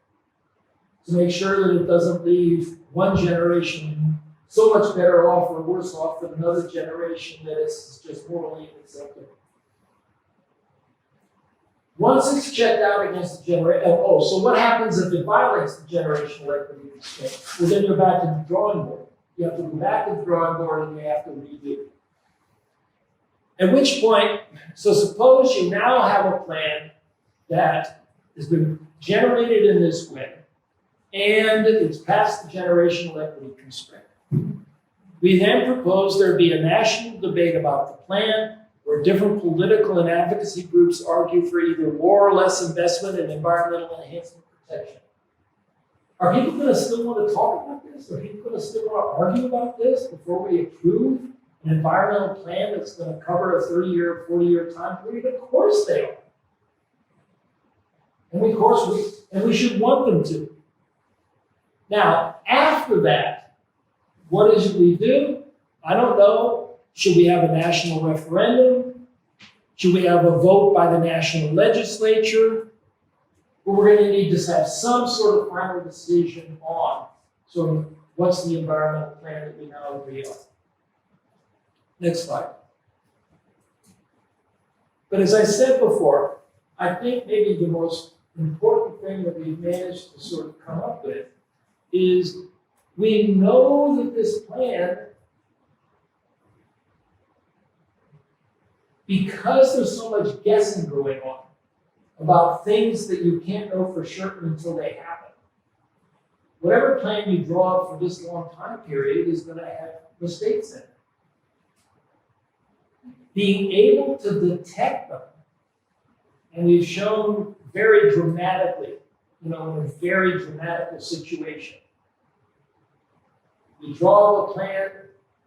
to make sure that it doesn't leave one generation so much better off or worse off than another generation that it's just morally unacceptable. Once it's checked out against the so what happens if it violates the generational equity constraint? Well, then you're back to the drawing board. You have to go back to the drawing board and you have to redo. At which point, so suppose you now have a plan that has been generated in this way, and it's past the generational equity constraint. We then propose there be a national debate about the plan, where different political and advocacy groups argue for either more or less investment in environmental enhancement protection. Are people going to still want to talk about this? Are people going to still want to argue about this before we approve an environmental plan that's going to cover a 30-year, 40-year time period? Of course they are. And we should want them to. Now, after that, what is it we do? I don't know. Should we have a national referendum? Should we have a vote by the national legislature? But we're going to need to have some sort of final decision on sort of what's the environmental plan that we now agree on. Next slide. But as I said before, I think maybe the most important thing that we've managed to sort of come up with is we know that this plan, because there's so much guessing going on about things that you can't know for certain until they happen, whatever plan you draw up for this long time period is going to have mistakes in it. Being able to detect them, and we've shown very dramatically, in a very dramatical situation. We draw up a plan,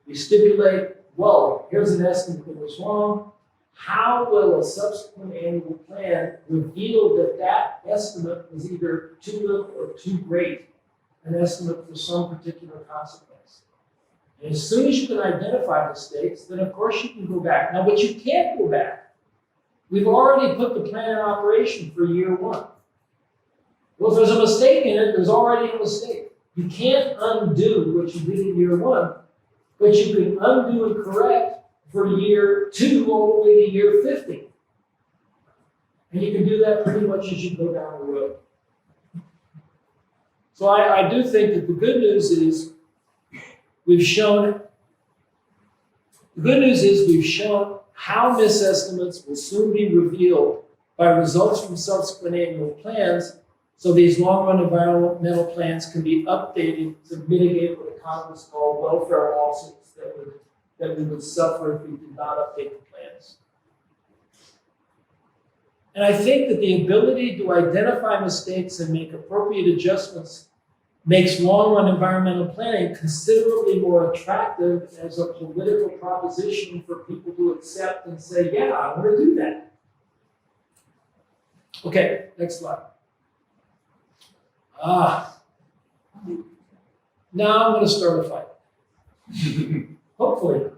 we stipulate, well, here's an estimate that was wrong. How will a subsequent annual plan reveal that that estimate was either too little or too great an estimate for some particular consequence? And as soon as you can identify mistakes, then of course you can go back. Now, but you can't go back. We've already put the plan in operation for year one. Well, if there's a mistake in it, there's already a mistake. You can't undo what you did in year one, but you can undo and correct for year two all the way to year 50. And you can do that pretty much as you go down the road. So I do think that the good news is we've shown how misestimates will soon be revealed by results from subsequent annual plans, so these long-run environmental plans can be updated to mitigate what economists call welfare losses that we would suffer if we did not update the plans. And I think that the ability to identify mistakes and make appropriate adjustments makes long-run environmental planning considerably more attractive as a political proposition for people to accept and say, yeah, I want to do that. Okay, next slide. Now I'm going to start a fight. Hopefully not.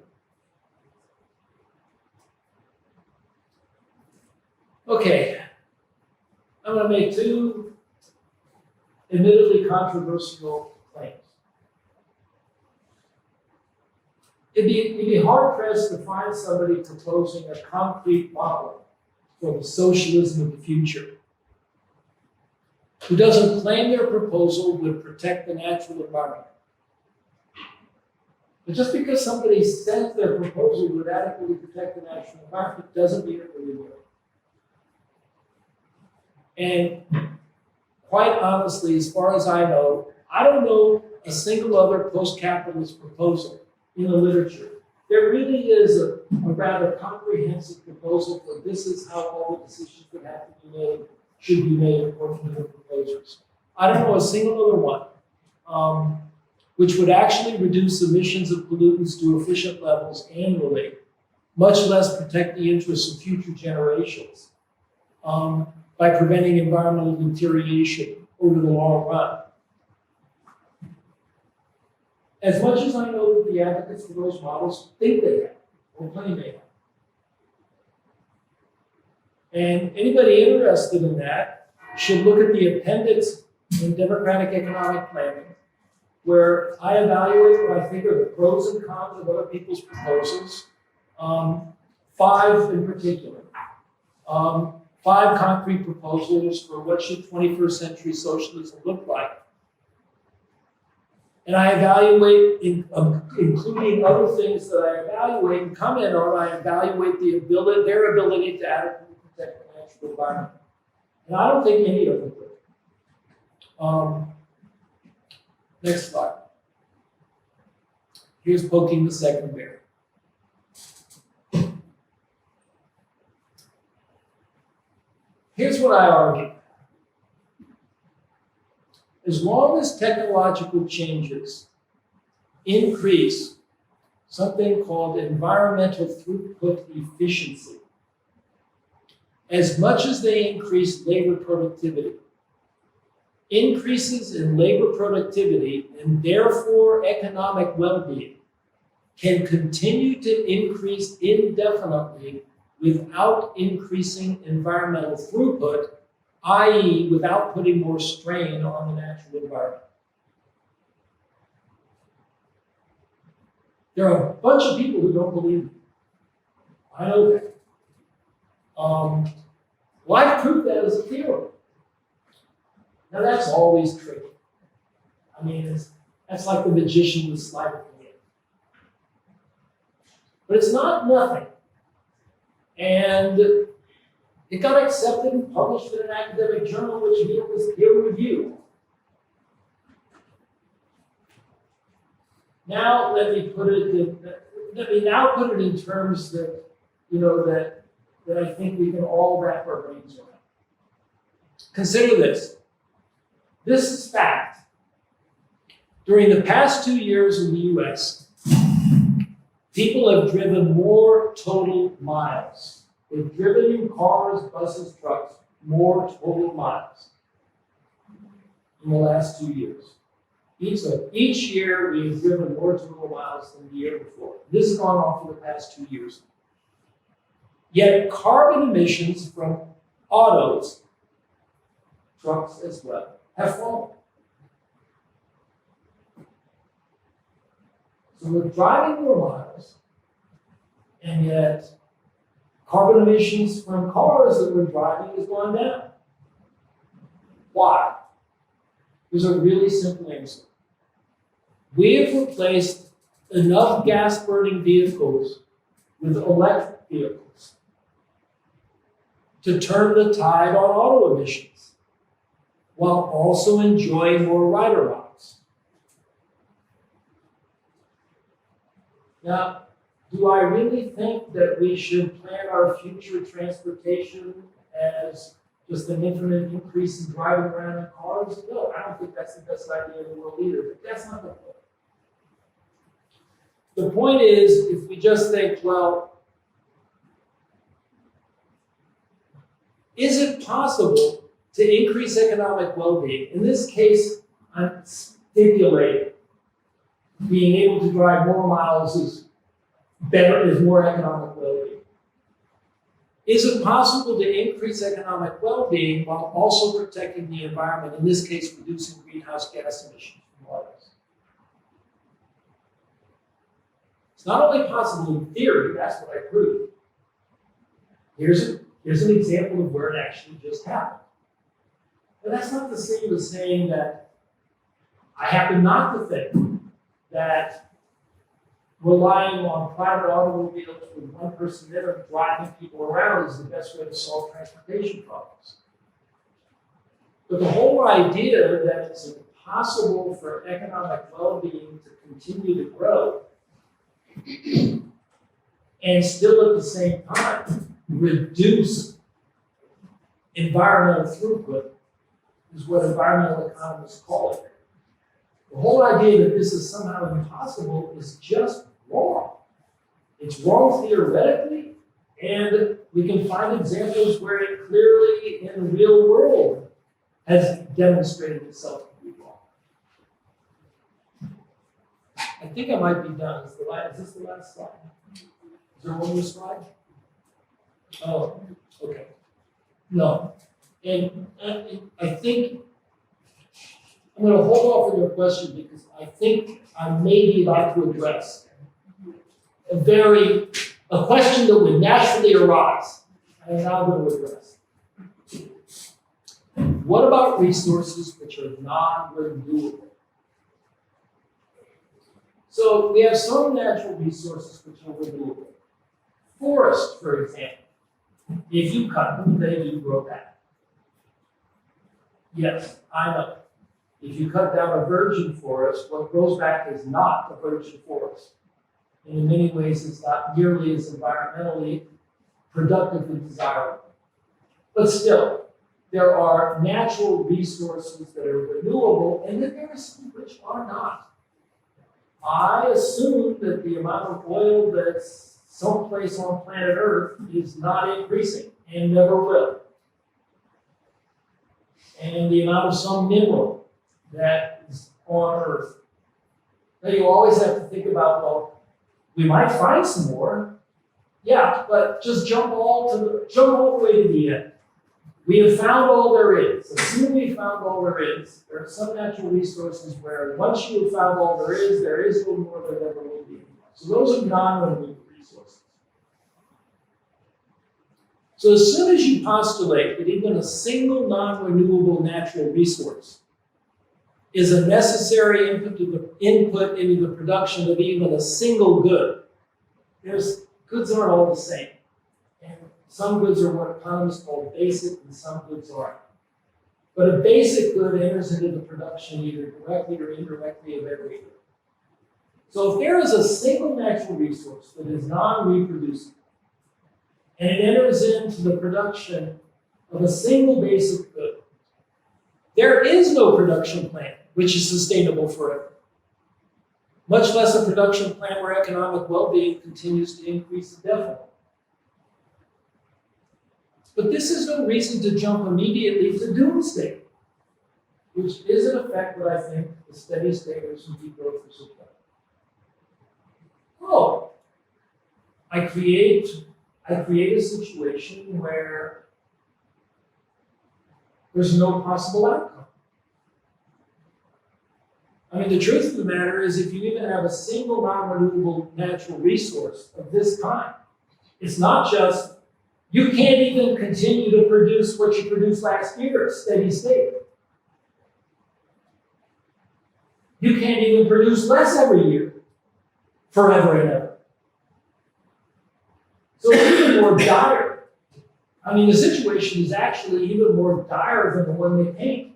Okay, I'm going to make two admittedly controversial claims. It'd be hard-pressed to find somebody proposing a concrete model for the socialism of the future who doesn't claim their proposal would protect the natural environment. But just because somebody says their proposal would adequately protect the natural environment doesn't mean it really will. And quite honestly, as far as I know, I don't know a single other post-capitalist proposal in the literature. There really is a rather comprehensive proposal for this is how all the decisions that have to be made should be made according to the proposers. I don't know a single other one which would actually reduce emissions of pollutants to efficient levels annually, much less protect the interests of future generations by preventing environmental deterioration over the long run. As much as I know that the advocates for those models think they have, or claim they have. And anybody interested in that should look at the appendix in Democratic Economic Planning, where I evaluate what I think are the pros and cons of other people's proposals, 5 in particular. 5 concrete proposals for what should 21st century socialism look like. And I evaluate, including other things that I evaluate and comment on, I evaluate their ability to adequately protect the natural environment. And I don't think any of them would. Next slide. Here's poking the second bear. Here's what I argue. As long as technological changes increase something called environmental throughput efficiency, as much as they increase labor productivity, increases in labor productivity and therefore economic well-being can continue to increase indefinitely without increasing environmental throughput, i.e. without putting more strain on the natural environment. There are a bunch of people who don't believe me. I know that. Well, I've proved that as a theorem. Now that's always tricky. I mean, that's like the magician with sleight of hand. But it's not nothing. And it got accepted and published in an academic journal, which was peer-reviewed. Now let me put it in terms that that I think we can all wrap our brains around. Consider this. This is fact. During the past 2 years in the US, people have driven more total miles. They've driven in cars, buses, trucks, more total miles in the last 2 years. Each year, we've driven more total miles than the year before. This has gone on for the past 2 years. Yet carbon emissions from autos, trucks as well, have fallen. So we're driving more miles, and yet carbon emissions from cars that we're driving is going down. Why? There's a really simple answer. We have replaced enough gas-burning vehicles with electric vehicles to turn the tide on auto emissions, while also enjoying more rider miles. Now, do I really think that we should plan our future transportation as just an infinite increase in driving around in cars? No, I don't think that's the best idea in the world either, but that's not the point. The point is, if we just think, well, Is it possible to increase economic well-being? In this case, I'm stipulating being able to drive more miles is better, is more economic well-being. Is it possible to increase economic well-being while also protecting the environment, in this case, reducing greenhouse gas emissions from autos? It's not only possible in theory, that's what I proved. Here's an example of where it actually just happened. But that's not the same as saying that I happen not to think that relying on private automobiles with one person in them driving people around is the best way to solve transportation problems. But the whole idea that it's impossible for economic well-being to continue to grow and still at the same time reduce environmental throughput is what environmental economists call it. The whole idea that this is somehow impossible is just wrong. It's wrong theoretically, and we can find examples where it clearly in the real world has demonstrated itself to be wrong. I think I might be done. Is this the last slide? Is there one more slide? Oh, okay. No. And I think I'm going to hold off on your question because I think I may be about to address a question that would naturally arise, and I'm now going to address. What about resources which are non-renewable? So we have some natural resources which are renewable. Forests, for example. If you cut them, they do grow back. Yes, I know. If you cut down a virgin forest, what grows back is not a virgin forest. And in many ways, it's not nearly as environmentally productively desirable. But still, there are natural resources that are renewable, and then there are some which are not. I assume that the amount of oil that's someplace on planet Earth is not increasing and never will. And the amount of some mineral that is on Earth. Now you always have to think about, well, we might find some more. Yeah, but just jump all the way to the end. We have found all there is. Assuming we found all there is, there are some natural resources where once you have found all there is a little more than ever will be. So those are non-renewable resources. So as soon as you postulate that even a single non-renewable natural resource is a necessary input into the production of even a single good, goods aren't all the same. And some goods are what economists call basic and some goods aren't. But a basic good enters into the production either directly or indirectly of every good. So if there is a single natural resource that is non-reproducible, and it enters into the production of a single basic good, there is no production plan which is sustainable forever, much less a production plan where economic well-being continues to increase indefinitely. But this is no reason to jump immediately to doomsday, which is in effect what I think the steady staters and degrowth is about. Oh, I create a situation where there's no possible outcome. I mean, the truth of the matter is if you even have a single non-renewable natural resource of this kind, it's not just, you can't even continue to produce what you produced last year, steady state. You can't even produce less every year, forever and ever. So it's even more dire. I mean, the situation is actually even more dire than the one they paint.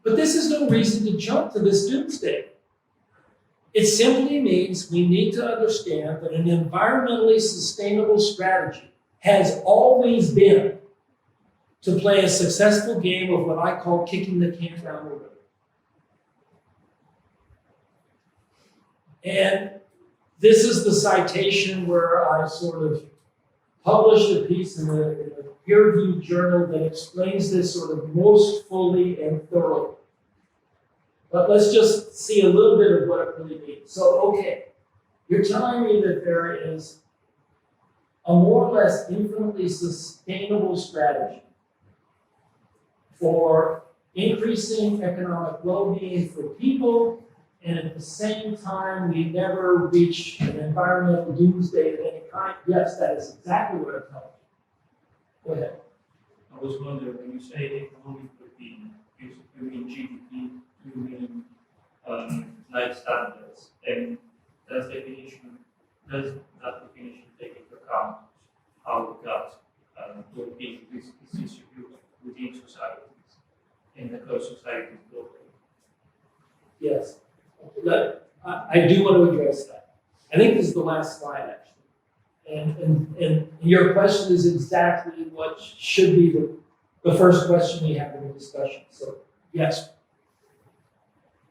But this is no reason to jump to this doomsday. It simply means we need to understand that an environmentally sustainable strategy has always been to play a successful game of what I call kicking the can down the road. And this is the citation where I sort of published a piece in a peer-reviewed journal that explains this sort of most fully and thoroughly. But let's just see a little bit of what it really means. So, okay, you're telling me that there is a more or less infinitely sustainable strategy for increasing economic well-being for people, and at the same time, we never reach an environmental doomsday of any kind. Yes, that is exactly what I'm telling you. Go ahead. I was wondering, when you say economic well-being, you mean GDP, you mean life standards, and does that definition take into account how that well-being is distributed within societies and across societies globally? Yes. I do want to address that. I think this is the last slide, actually. And your question is exactly what should be the first question we have in the discussion. So, yes.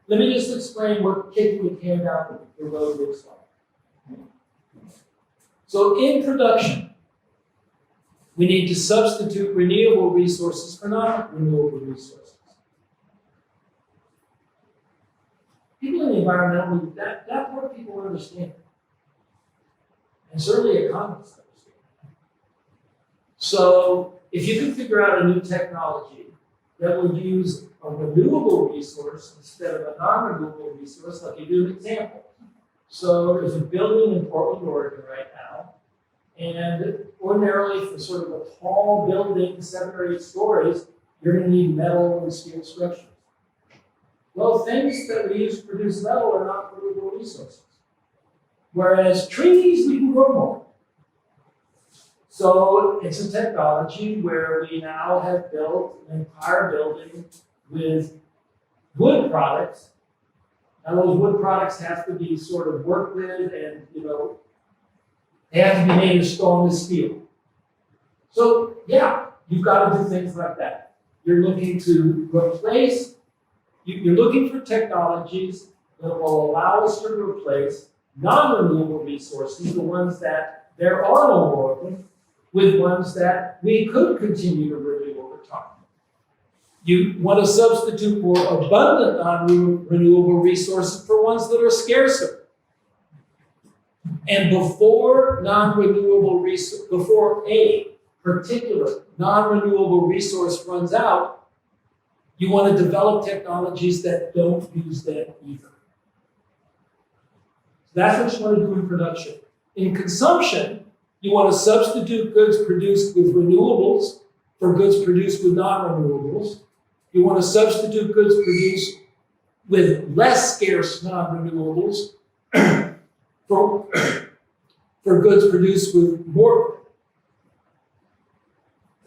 Let me just explain what kicking the can down the road looks like. So, in production, we need to substitute renewable resources for non-renewable resources. People in the environmental movement, that part people understand. And certainly economists understand. So if you can figure out a new technology that will use a renewable resource instead of a non-renewable resource, I'll give you an example. So there's a building in Portland, Oregon right now, and ordinarily for sort of a tall building, 7 or 8 stories, you're going to need metal and steel structures. Well, things that we use to produce metal are not renewable resources. Whereas trees, we can grow more. So it's a technology where we now have built an entire building with wood products. Now those wood products have to be sort of worked with and, they have to be made as strong as steel. So yeah, you've got to do things like that. You're looking to replace, you're looking for technologies that will allow us to replace non-renewable resources, the ones that there are no more of them, with ones that we could continue to renew over time. You want to substitute more abundant non-renewable resources for ones that are scarcer. And before a particular non-renewable resource runs out, you want to develop technologies that don't use that either. That's what you want to do in production. In consumption, you want to substitute goods produced with renewables for goods produced with non-renewables. You want to substitute goods produced with less scarce non-renewables for goods produced with more.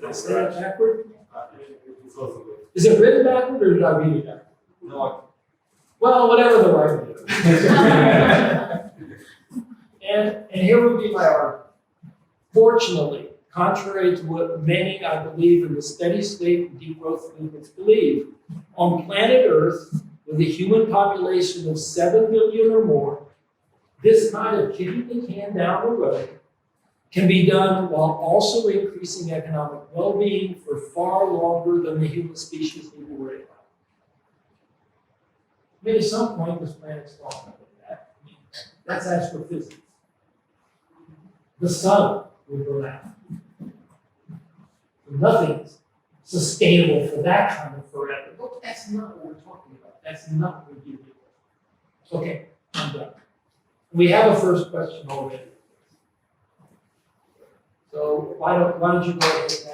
Did I say that backward? Is it written backward or did I read it backward? No. Well, whatever the right way is. And here would be my argument. Fortunately, contrary to what many, I believe, in the steady state and degrowth movements believe, on planet Earth, with a human population of 7 billion or more, this kind of kicking the can down the road can be done while also increasing economic well-being for far longer than the human species need to worry about. Maybe at some point this planet's longer than that. That's astrophysics. The sun will go out. Nothing is sustainable for that kind of forever. Look, that's not what we're talking about. That's not what we're dealing with. Okay, I'm done. We have a first question already. So why don't you go ahead and ask it?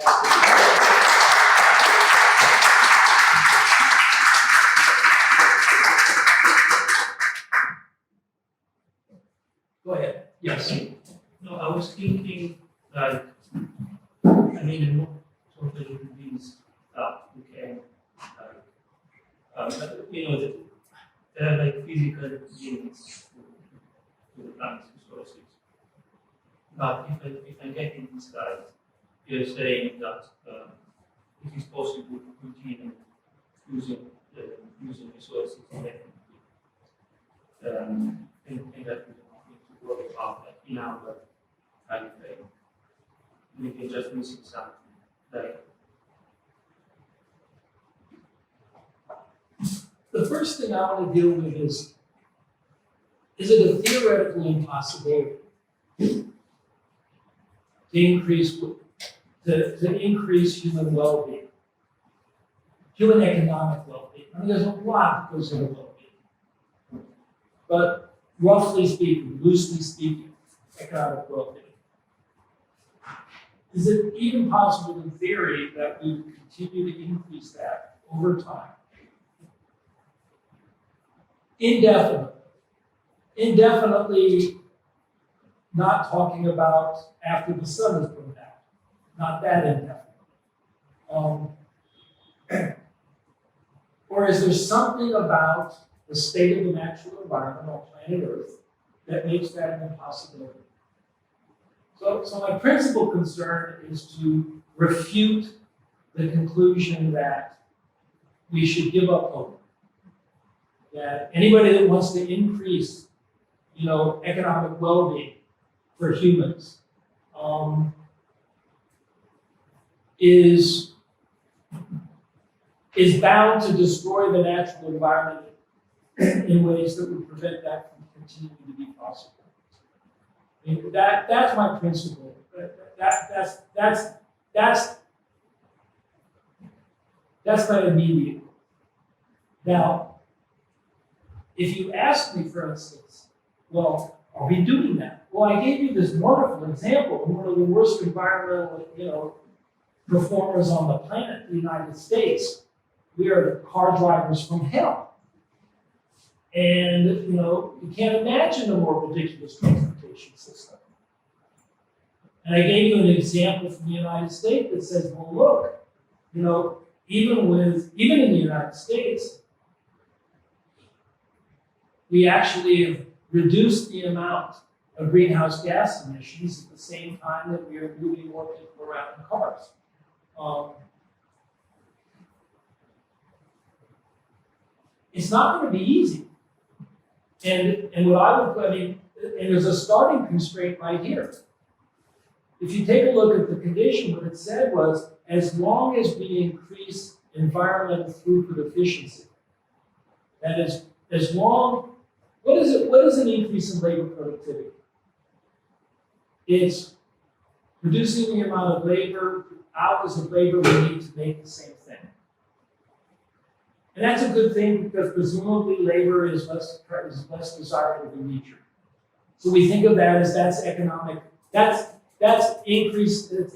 Go ahead. Yes. No, I was thinking like, in totally convinced that we can, there are like physical limits to the planet's resources. But if I'm getting this right, you're saying that it is possible to continue using resources effectively, and that we don't need to worry about that in our time frame. maybe just missing something. Like, The first thing I want to deal with is it a theoretical impossibility to increase human well-being, human economic well-being? I mean, there's a lot that goes into well-being, but roughly speaking, loosely speaking, economic well-being. Is it even possible in theory that we would continue to increase that over time? Indefinitely, not talking about after the sun has burned out, not that indefinitely. Or is there something about the state of the natural environment on planet Earth that makes that an impossibility? So my principal concern is to refute the conclusion that we should give up hope. That anybody that wants to increase, economic well-being for humans is bound to destroy the natural environment in ways that would prevent that from continuing to be possible. I mean, that's my principle. That's my immediate. Now, if you ask me, for instance, well, are we doing that? Well, I gave you this wonderful example of one of the worst environmental, performers on the planet, the United States. We are the car drivers from hell. And, you can't imagine a more ridiculous transportation system. And I gave you an example from the United States that says, well, look, even in the United States, we actually have reduced the amount of greenhouse gas emissions at the same time that we are moving more people around in cars. It's not going to be easy. And there's a starting constraint right here. If you take a look at the condition, what it said was, as long as we increase environmental throughput efficiency, that is, what is an increase in labor productivity? It's reducing the amount of hours of labor we need to make the same thing. And that's a good thing because presumably labor is less desirable in nature. So we think of that as that's increasing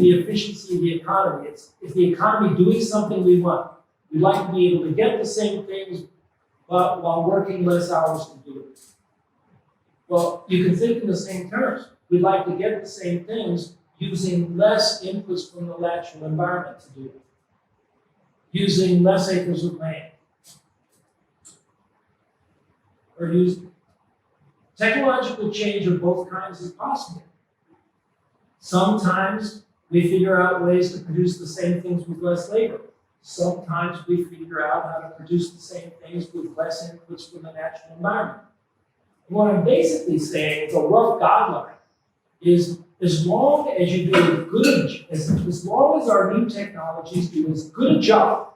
the efficiency of the economy. It's the economy doing something we want. We'd like to be able to get the same things but while working less hours to do it. Well, you can think in the same terms. We'd like to get the same things using less inputs from the natural environment to do it. Using less acres of land. Or use technological change of both kinds is possible. Sometimes we figure out ways to produce the same things with less labor. Sometimes we figure out how to produce the same things with less inputs from the natural environment. And what I'm basically saying, it's a rough guideline, is as long as you do as long as our new technologies do as good a job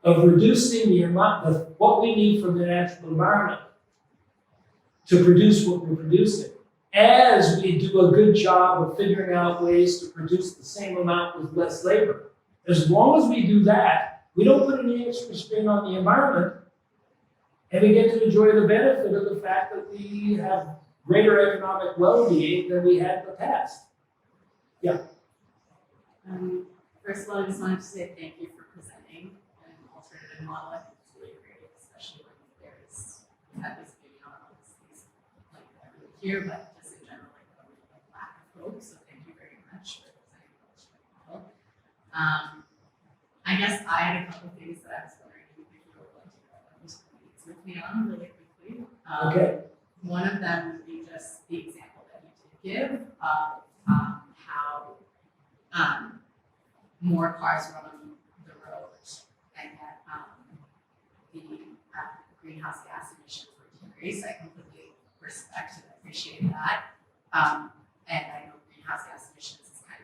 of reducing the amount of what we need from the natural environment to produce what we're producing, as we do a good job of figuring out ways to produce the same amount with less labor, as long as we do that, we don't put any extra strain on the environment, and we get to enjoy the benefit of the fact that we have greater economic well-being than we had in the past. Yeah. First of all, I just wanted to say thank you for presenting an alternative model. I think it's really great, especially when there's at least maybe not all these like everyone here, but just in general, like a lack of hope. So thank you very much for presenting the alternative model. I guess I had a couple of things that I was wondering if you would like to with me on really quickly. Okay. One of them would be just the example that you did give of how more cars run on the road and yet the greenhouse gas emissions were decreased. I completely respect and appreciate that. And I know greenhouse gas emissions is kind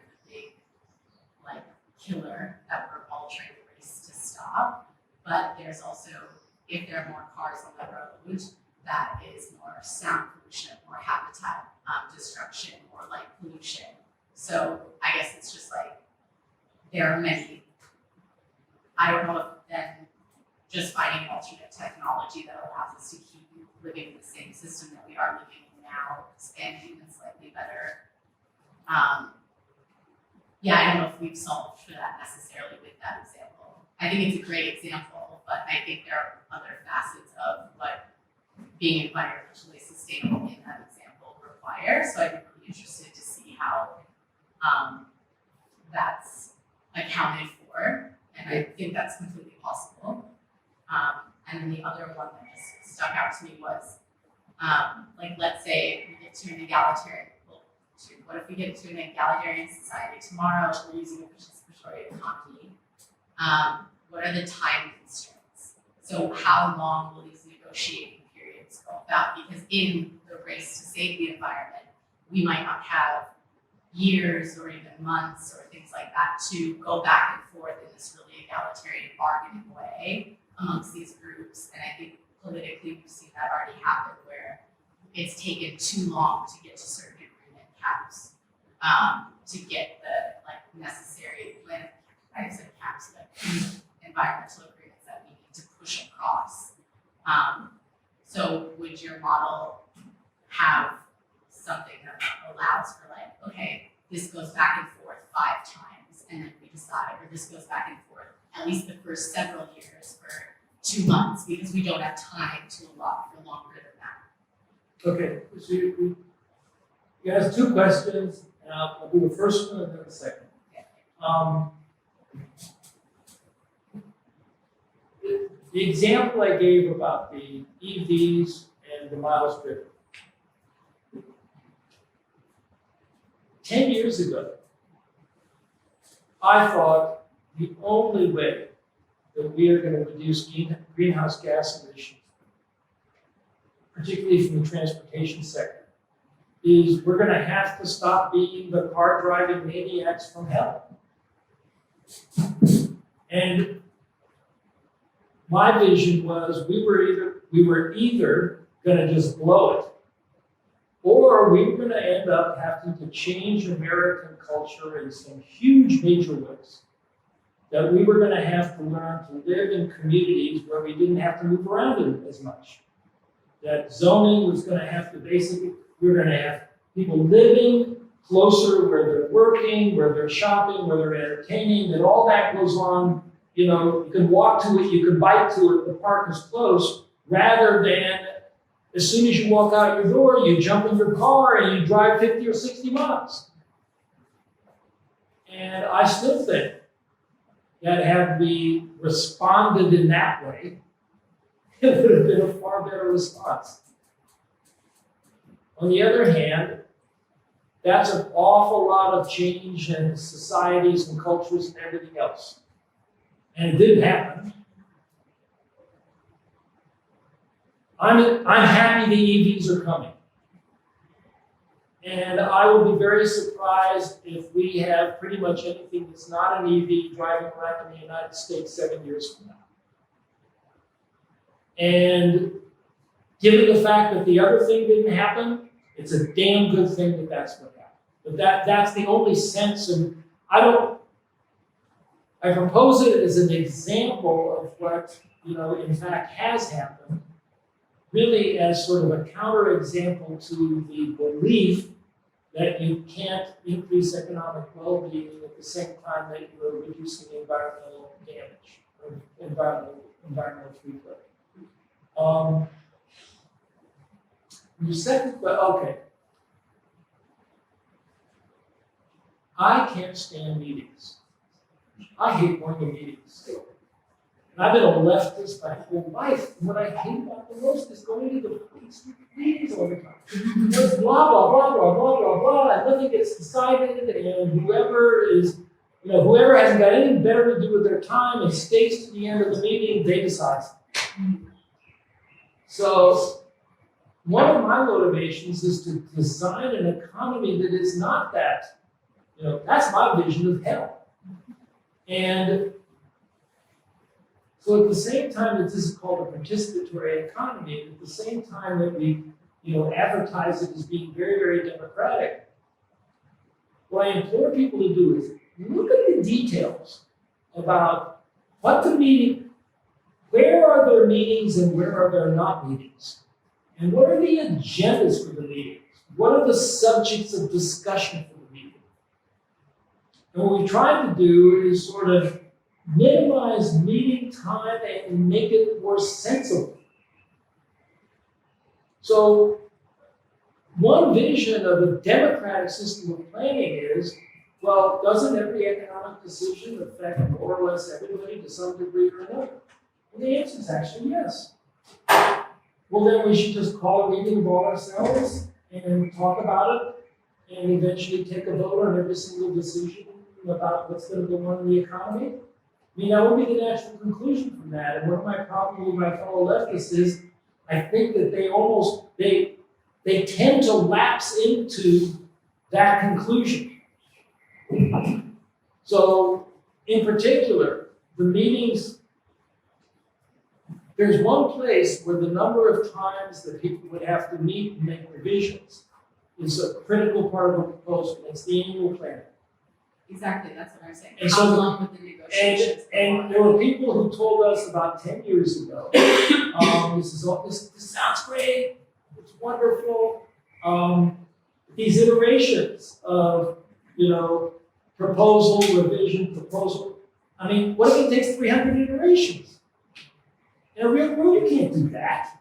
there's also, if there are more cars on the road, that is more sound pollution, more habitat destruction, more light pollution. So I guess it's just like, there are many, I don't know if then just finding an alternate technology that allows us to keep living in the same system that we are living in now, and even slightly better. Yeah, I don't know if we've solved for that necessarily with that example. I think it's a great example, but I think there are other facets of what being environmentally sustainable in that example require. So I'd be really interested to see how that's accounted for, and I think that's completely possible. And then the other one that just stuck out to me was, like, let's say we get to an egalitarian, what if we get to an egalitarian society tomorrow, we're using a participatory economy, what are the time constraints? So how long will these negotiating periods go about? Because in the race to save the environment, we might not have years or even months or things like that to go back and forth in this really egalitarian bargaining way amongst these groups. And I think politically we've seen that already happen, where it's taken too long to get to certain agreement caps, to get the necessary types of caps, environmental agreements that we need to push across. So would your model have something that allows for, like, okay, this goes back and forth 5 times and then we decide, or this goes back and forth at least the first several years for 2 months, because we don't have time to allot for longer than that? Okay, so you asked 2 questions, and I'll do the first one and then the second. The example I gave about the EVs and the miles driven. 10 years ago, I thought the only way that we are going to reduce greenhouse gas emissions, particularly from the transportation sector, is we're going to have to stop being the car-driving maniacs from hell. And my vision was we were either going to just blow it, or we were going to end up having to change American culture in some huge major ways. That we were going to have to learn to live in communities where we didn't have to move around as much. That zoning was going to have to we were going to have people living closer where they're working, where they're shopping, where they're entertaining, that all that goes on. You know, you can walk to it, you can bike to it, the park is close, rather than as soon as you walk out your door, you jump in your car and you drive 50 or 60 miles. And I still think that had we responded in that way, it would have been a far better response. On the other hand, that's an awful lot of change in societies and cultures and everything else. And it didn't happen. I'm happy the EVs are coming. And I will be very surprised if we have pretty much anything that's not an EV driving around in the United States 7 years from now. And given the fact that the other thing didn't happen, it's a damn good thing that that's what happened. But that's the only sense, and I propose it as an example of what, in fact has happened, really as sort of a counterexample to the belief that you can't increase economic well-being at the same time that you're reducing environmental damage or environmental throughput. Your second question, okay. I can't stand meetings. I hate going to meetings. And I've been a leftist my whole life. And what I hate about the most is going to the meetings all the time. It's blah, blah, blah, blah, blah, blah, blah, and nothing gets decided, and whoever hasn't got anything better to do with their time and stays to the end of the meeting, they decide. So one of my motivations is to design an economy that is not that. That's my vision of hell. And So at the same time that this is called a participatory economy, and at the same time that we, advertise it as being very, very democratic, what I implore people to do is look at the details about what the meeting, where are there meetings and where are there not meetings? And what are the agendas for the meetings? What are the subjects of discussion for the meeting? And what we try to do is sort of minimize meeting time and make it more sensible. So one vision of a democratic system of planning is, well, doesn't every economic decision affect more or less everybody to some degree or another? Well, the answer is actually yes. Well, then we should just call a meeting of all ourselves and talk about it and eventually take a vote on every single decision about what's going to go on in the economy. I mean, that would be the natural conclusion from that. And one of my problems with my fellow leftists is I think that they tend to lapse into that conclusion. So, in particular, the meetings, there's one place where the number of times that people would have to meet and make revisions is a critical part of a proposal. It's the annual plan. Exactly, that's what I'm saying. And How so long would the negotiations go And on? there were people who told us about 10 years ago, this sounds great, it's wonderful. These iterations of, proposal, revision, proposal. I mean, what if it takes 300 iterations? In a real world, you can't do that.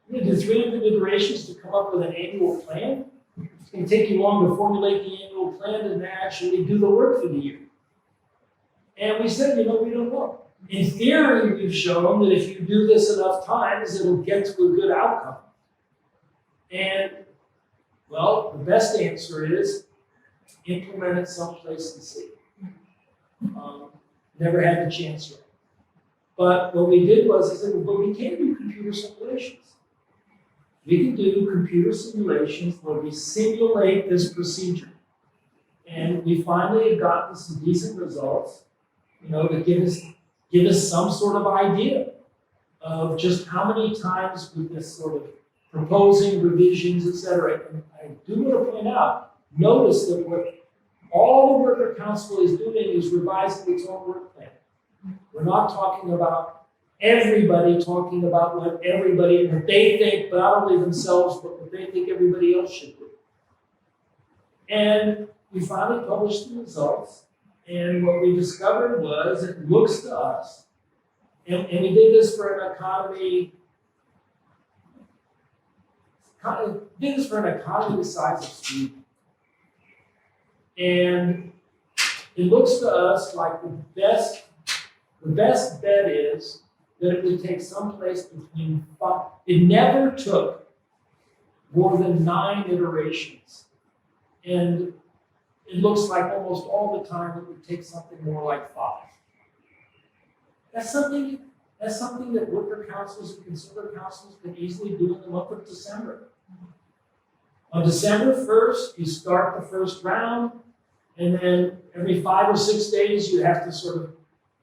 You can do 300 iterations to come up with an annual plan. It's going to take you long to formulate the annual plan and actually do the work for the year. And we said, we don't know. In theory, we've shown that if you do this enough times, it'll get to a good outcome. And, well, the best answer is implement it someplace and see. Never had the chance yet. But what we did was, I said, well, we can do computer simulations. We can do computer simulations where we simulate this procedure. And we finally have gotten some decent results, that give us some sort of idea of just how many times with this sort of proposing revisions, et cetera. And I do want to point out, notice that what all the Worker Council is doing is revising its own work plan. We're not talking about everybody talking about what everybody, what they think, but not only themselves, but what they think everybody else should do. And we finally published the results, and what we discovered was it looks to us, and we did this for an economy the size of Sweden. And it looks to us like the best bet is that it would take someplace between 5. It never took more than 9 iterations. And it looks like almost all the time it would take something more like 5. That's something that worker councils and consumer councils can easily do in the month of December. On December 1st, you start the first round, and then every 5 or 6 days you have to sort of,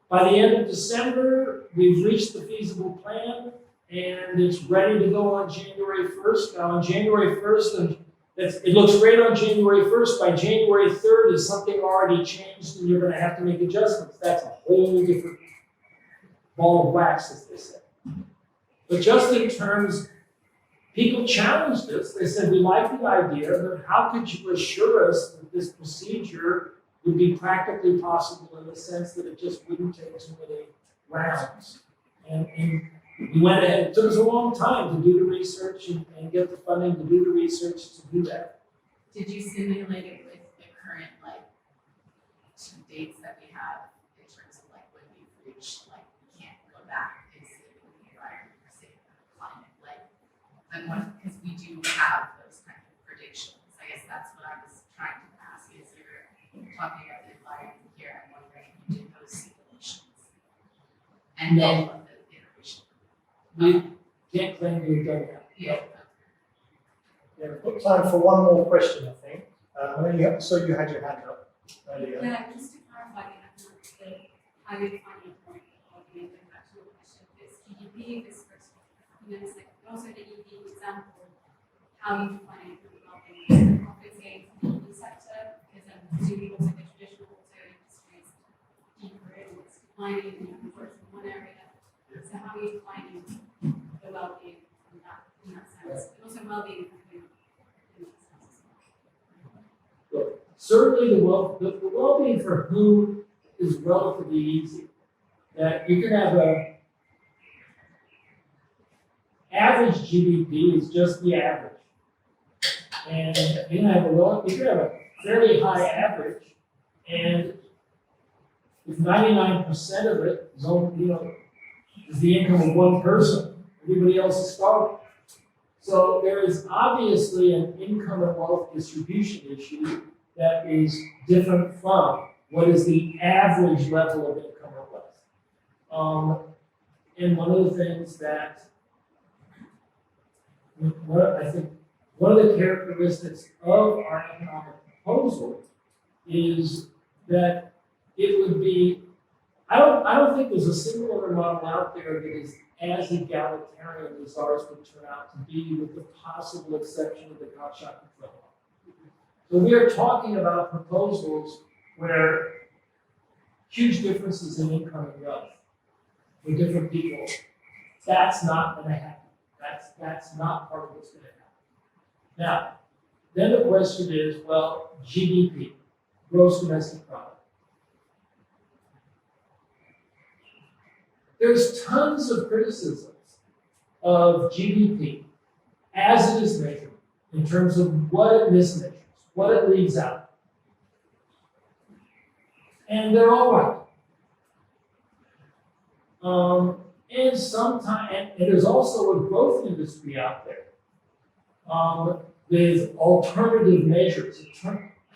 by the end of December, we've reached the feasible plan, and it's ready to go on January 1st. Now on January 1st, it looks great on January 1st. By January 3rd, is something already changed and you're going to have to make adjustments? That's a whole different ball of wax, as they say. But just in terms, people challenged us. They said, we like the idea, but how could you assure us that this procedure would be practically possible in the sense that it just wouldn't take too many rounds? And we went ahead. It took us a long time to do the research and get the funding to do the research to do that. Did you simulate it with the current, dates that we have in terms of, when we've reached, we can't go back and see the environment or say the climate? Because we do have those kind of predictions. I guess that's what I was trying to ask, is you're talking about the environment here, I'm wondering if you did those simulations. And then what the iteration. We can't claim we've done that. Yeah. Yeah, we've got time for one more question, I think. So you had your hand up earlier. Yeah, just to clarify, how you find your point of the leave this first few minutes, like also the EV example, how you define well-being, profits gains in the EV sector, because then presumably also the traditional auto industry is deeper in, it's declining, and you have works in one area. So how are you defining the well-being in that sense, and also well-being for whom in that sense as well? Certainly the well-being for whom is relatively easy. That you can have a average GDP is just the average. And you can have a fairly high average, and if 99% of it is only, is the income of one person, everybody else is starving. So there is obviously an income and wealth distribution issue that is different from what is the average level of income or wealth. And one of the things that I think one of the characteristics of our economic proposal is that it would be, I don't think there's a single other model out there that is as egalitarian as ours would turn out to be, with the possible exception of the Cockshot control law. So we are talking about proposals where huge differences in income and wealth for different people. That's not going to happen. That's not part of what's going to happen. Now, then the question is, well, GDP, gross domestic product. There's tons of criticisms of GDP as it is measured in terms of what it mismeasures, what it leaves out. And they're all right. And sometimes, and there's also a growth industry out there with alternative measures.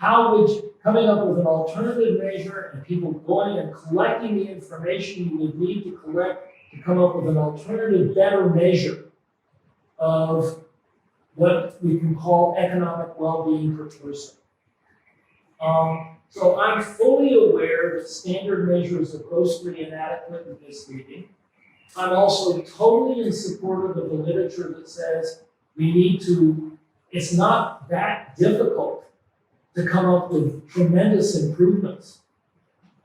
Coming up with an alternative measure and people going and collecting the information you would need to collect to come up with an alternative, better measure of what we can call economic well-being per person. So I'm fully aware that standard measures are grossly inadequate and misleading. I'm also totally in support of the literature that says it's not that difficult to come up with tremendous improvements.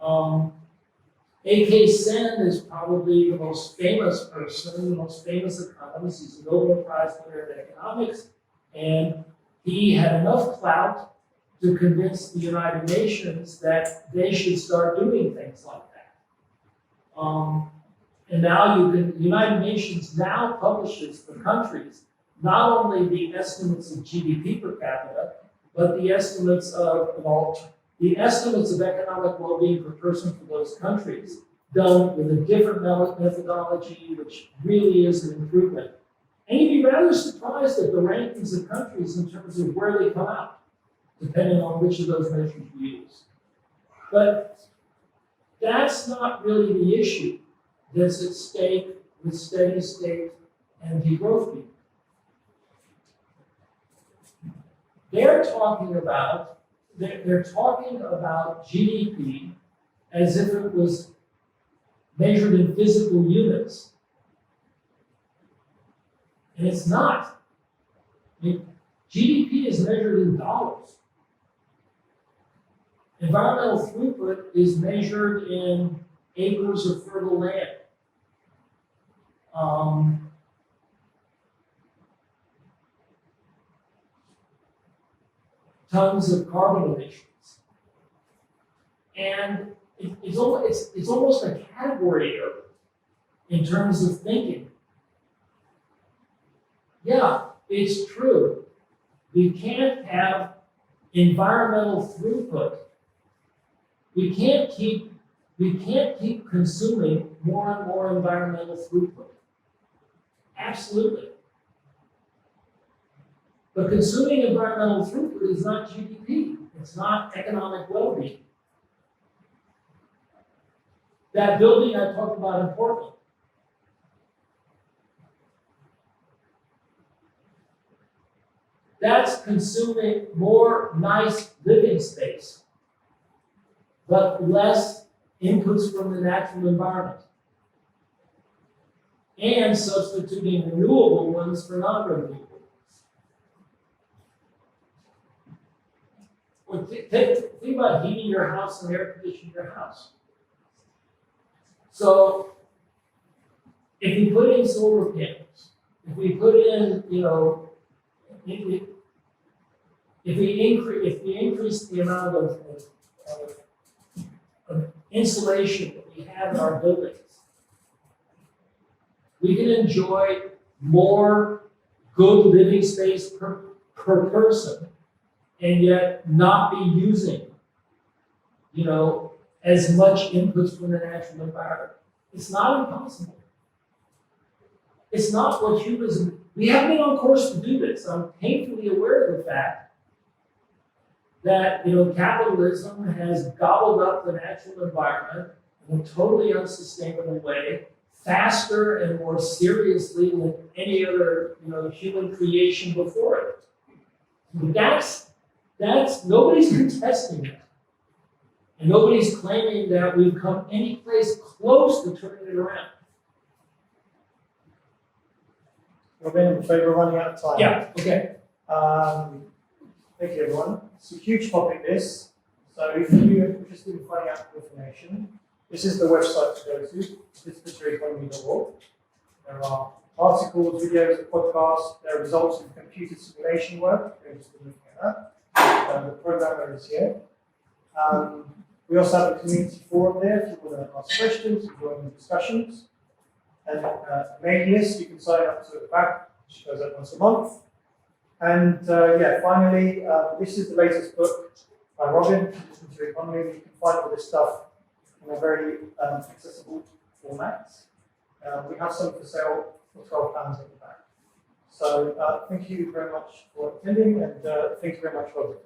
A.K. Sen is probably the most famous person, the most famous economist. He's a Nobel Prize winner in economics, and he had enough clout to convince the United Nations that they should start doing things like that. And now the United Nations now publishes for countries not only the estimates of GDP per capita, but the estimates of economic well-being per person for those countries, done with a different methodology, which really is an improvement. And you'd be rather surprised at the rankings of countries in terms of where they come out, depending on which of those measures you use. But that's not really the issue that's at stake with steady state and degrowth people. They're talking about GDP as if it was measured in physical units. And it's not. I mean, GDP is measured in dollars. Environmental throughput is measured in acres of fertile land. Tons of carbon emissions. And it's almost a category error in terms of thinking. Yeah, it's true. We can't have environmental throughput. We can't keep consuming more and more environmental throughput. Absolutely. But consuming environmental throughput is not GDP. It's not economic well-being. That building I talked about in Portland. That's consuming more nice living space, but less inputs from the natural environment. and substituting renewable ones for non-renewable ones. Well, think about heating your house and air conditioning your house. So, if we put in solar panels, if we put in, if we increase the amount of insulation that we have in our buildings, we can enjoy more good living space per person, and yet not be using, as much inputs from the natural environment. It's not impossible. It's not what humans, we haven't been on course to do this. I'm painfully aware of the fact that, capitalism has gobbled up the natural environment in a totally unsustainable way, faster and more seriously than any other, human creation before it. That's nobody's contesting that. And nobody's claiming that we've come any place close to turning it around. Robin, I'm afraid we're running out of time. Yeah, okay. Thank you, everyone. It's a huge topic, this. So if you're interested in finding out more information, this is the website to go to, participatory-economy.org. There are articles, videos, podcasts, there are results of computer simulation work, if you're interested in looking at that. The programmer is here. We also have a community forum there if you want to ask questions, join the discussions. And a mailing list, you can sign up to the back, which goes up once a month. And finally, this is the latest book by Robin, Participatory Economy. You can find all this stuff in a very accessible format. We have some for sale for £12 at the back. So thank you very much for attending, and thank you very much, Robin.